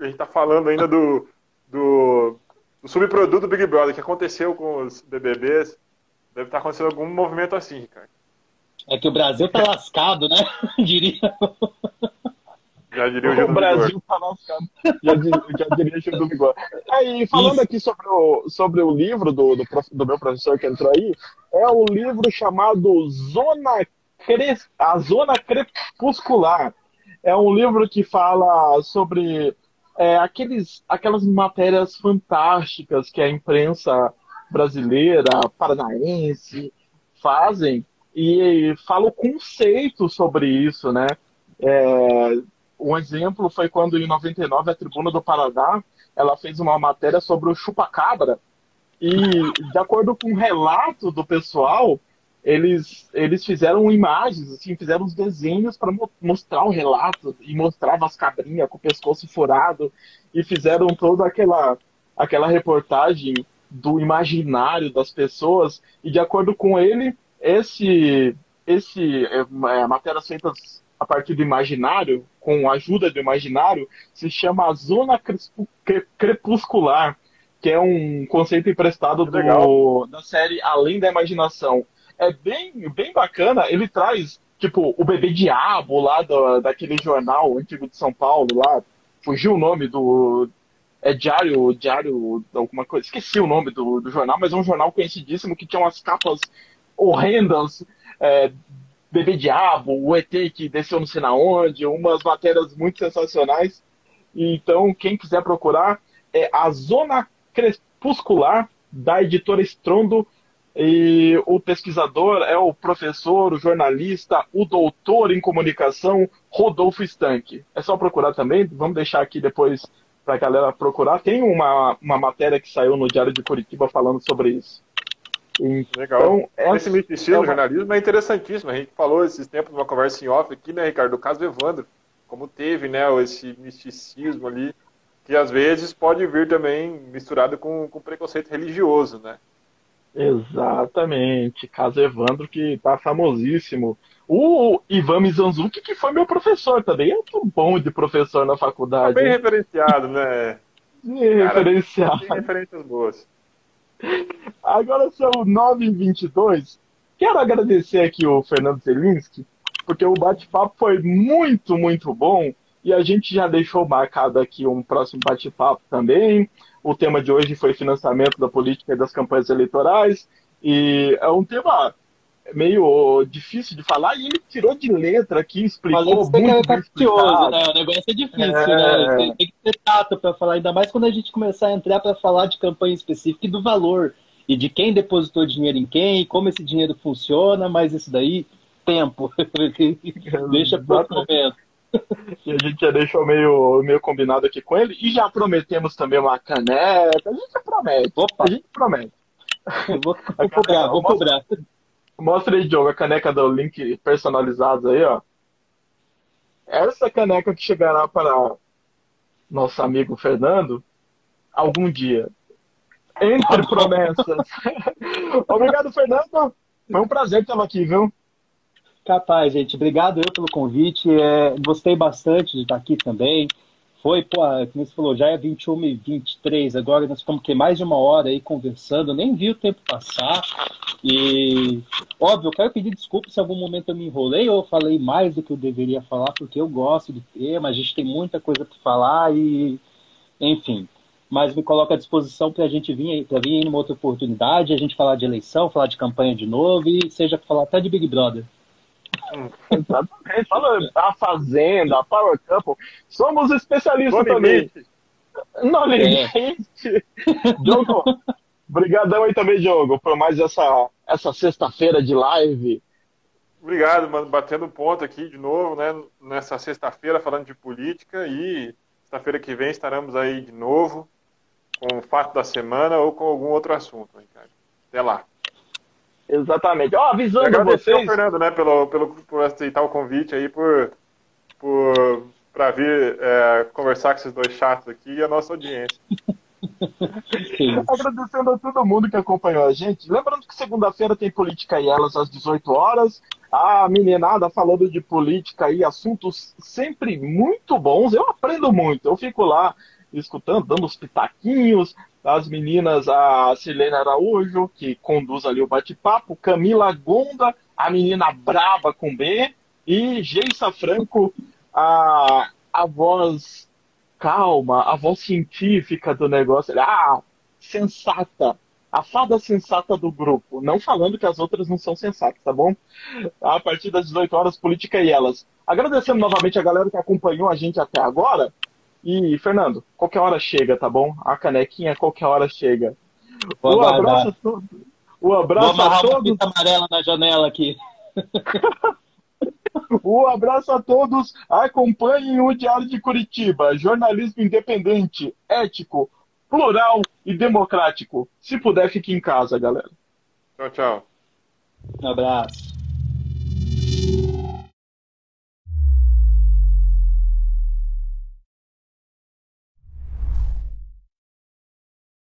a gente tá falando ainda do subproduto do Big Brother, que aconteceu com os BBBs. Deve estar acontecendo algum movimento assim, Ricardo. É que o Brasil tá lascado, né? Diria. Já diria o Brasil tá lascado. Já diria o Gil do Bigode. Aí, falando aqui sobre o livro do meu professor que entrou aí, é um livro chamado A Zona Crepuscular. É um livro que fala sobre aquelas matérias fantásticas que a imprensa brasileira, paranaense, fazem, e fala o conceito sobre isso, né? Um exemplo foi quando, em 99, a Tribuna do Paraná ela fez uma matéria sobre o chupa-cabra, e, de acordo com o relato do pessoal, eles fizeram imagens, assim, fizeram os desenhos para mostrar o relato, e mostrava as cabrinhas com o pescoço furado, e fizeram toda aquela reportagem do imaginário das pessoas, e de acordo com ele, matérias feitas a partir do imaginário, com a ajuda do imaginário, se chama a Zona Crepuscular, que é um conceito emprestado da série Além da Imaginação. É bem, bem bacana, ele traz, tipo, o Bebê Diabo lá daquele jornal antigo de São Paulo, lá, fugiu o nome do... Diário, alguma coisa, esqueci o nome do jornal, mas é um jornal conhecidíssimo que tinha umas capas horrendas, Bebê Diabo, o ET que desceu não sei na onde, umas matérias muito sensacionais. Então, quem quiser procurar, é A Zona Crepuscular, da editora Estrondo, e o pesquisador é o professor, o jornalista, o doutor em comunicação, Rodolfo Stank. É só procurar também, vamos deixar aqui depois para a galera procurar. Tem uma matéria que saiu no Diário de Curitiba falando sobre isso. Legal. Então, Esse misticismo no jornalismo é interessantíssimo. A gente falou esses tempos numa conversa em off aqui, né, Ricardo, do caso Evandro, como teve, né, esse misticismo ali, que às vezes pode vir também misturado com preconceito religioso, né? Exatamente, caso Evandro, que tá famosíssimo. O Ivan Mizanzuki, que foi meu professor também, é muito bom de professor na Tá faculdade, bem hein? referenciado, né? Cara, Referenciar. tem referências boas. Agora são 9h22. Quero agradecer aqui o Fernando Zelinski, porque o bate-papo foi muito, muito bom. E a gente já deixou marcado aqui um próximo bate-papo também. O tema de hoje foi financiamento da política e das campanhas eleitorais. E é um tema meio difícil de falar. E ele tirou de letra aqui, Falei que explicou você muito é bem capcioso, explicado. né? O negócio é difícil, né? É, Tem que ser tato para falar, ainda mais quando a gente começar a entrar para falar de campanha específica e do valor, e de quem depositou dinheiro em quem, como esse dinheiro funciona, mas isso daí, tempo. Deixa para outro exatamente. momento. E a gente já deixou meio combinado aqui com ele. E já prometemos também uma caneca. A gente promete. A Opa, gente promete. A vou cobrar, caneca, vou cobrar. mostra aí, Diogo, a caneca do link personalizados aí, ó. Essa caneca que chegará para nosso amigo Fernando algum dia. Tá Entre bom. promessas. Obrigado, Fernando. Foi um prazer tê-lo aqui, viu? Capaz, gente. Obrigado eu pelo convite. Gostei bastante de estar aqui também. Foi, pô, como você falou, já é 21h23, agora nós ficamos aqui mais de uma hora aí conversando, nem vi o tempo passar. E, óbvio, eu quero pedir desculpa se em algum momento eu me enrolei ou falei mais do que eu deveria falar, porque eu gosto do tema, a gente tem muita coisa para falar e, enfim. Mas me coloco à disposição para a gente vir aí numa outra oportunidade, a gente falar de eleição, falar de campanha de novo e seja para falar até de Big Brother. Exatamente. Fala a Fazenda, a Power Couple. Somos No especialistas também. limite. No É, limite. Diogo, brigadão aí também, Diogo, por mais essa sexta-feira de live. Obrigado, mano. Batendo ponto aqui de novo, né? Nessa sexta-feira falando de política e sexta-feira que vem estaremos aí de novo com o fato da semana ou com algum outro assunto, Ricardo. Até lá. Exatamente. Ó, E avisando agradecer ao vocês. Fernando, né, por aceitar o convite aí, para vir conversar com esses dois chatos aqui e a nossa audiência. que isso. Agradecendo a todo mundo que acompanhou a gente. Lembrando que segunda-feira tem Política e Elas às 18 horas. A meninada falando de política e assuntos sempre muito bons. Eu aprendo muito. Eu fico lá escutando, dando os pitaquinhos. As meninas, a Silene Araújo, que conduz ali o bate-papo. Camila Gonda, a menina braba com B. E Geissa Franco, a voz calma, a voz científica do negócio. Sensata. A fada sensata do grupo. Não falando que as outras não são sensatas, tá bom? A partir das 18 horas, Política e Elas. Agradecendo novamente a galera que acompanhou a gente até agora. E, Fernando, qualquer hora chega, tá bom? A canequinha qualquer hora chega. Vou Um abraço aguardar. a todos. Um Vou abraço a amarrar uma todos. fita amarela na janela aqui. Um abraço a todos. Acompanhem o Diário de Curitiba. Jornalismo independente, ético, plural e democrático. Se puder, fique em casa, galera. Tchau, tchau. Um abraço.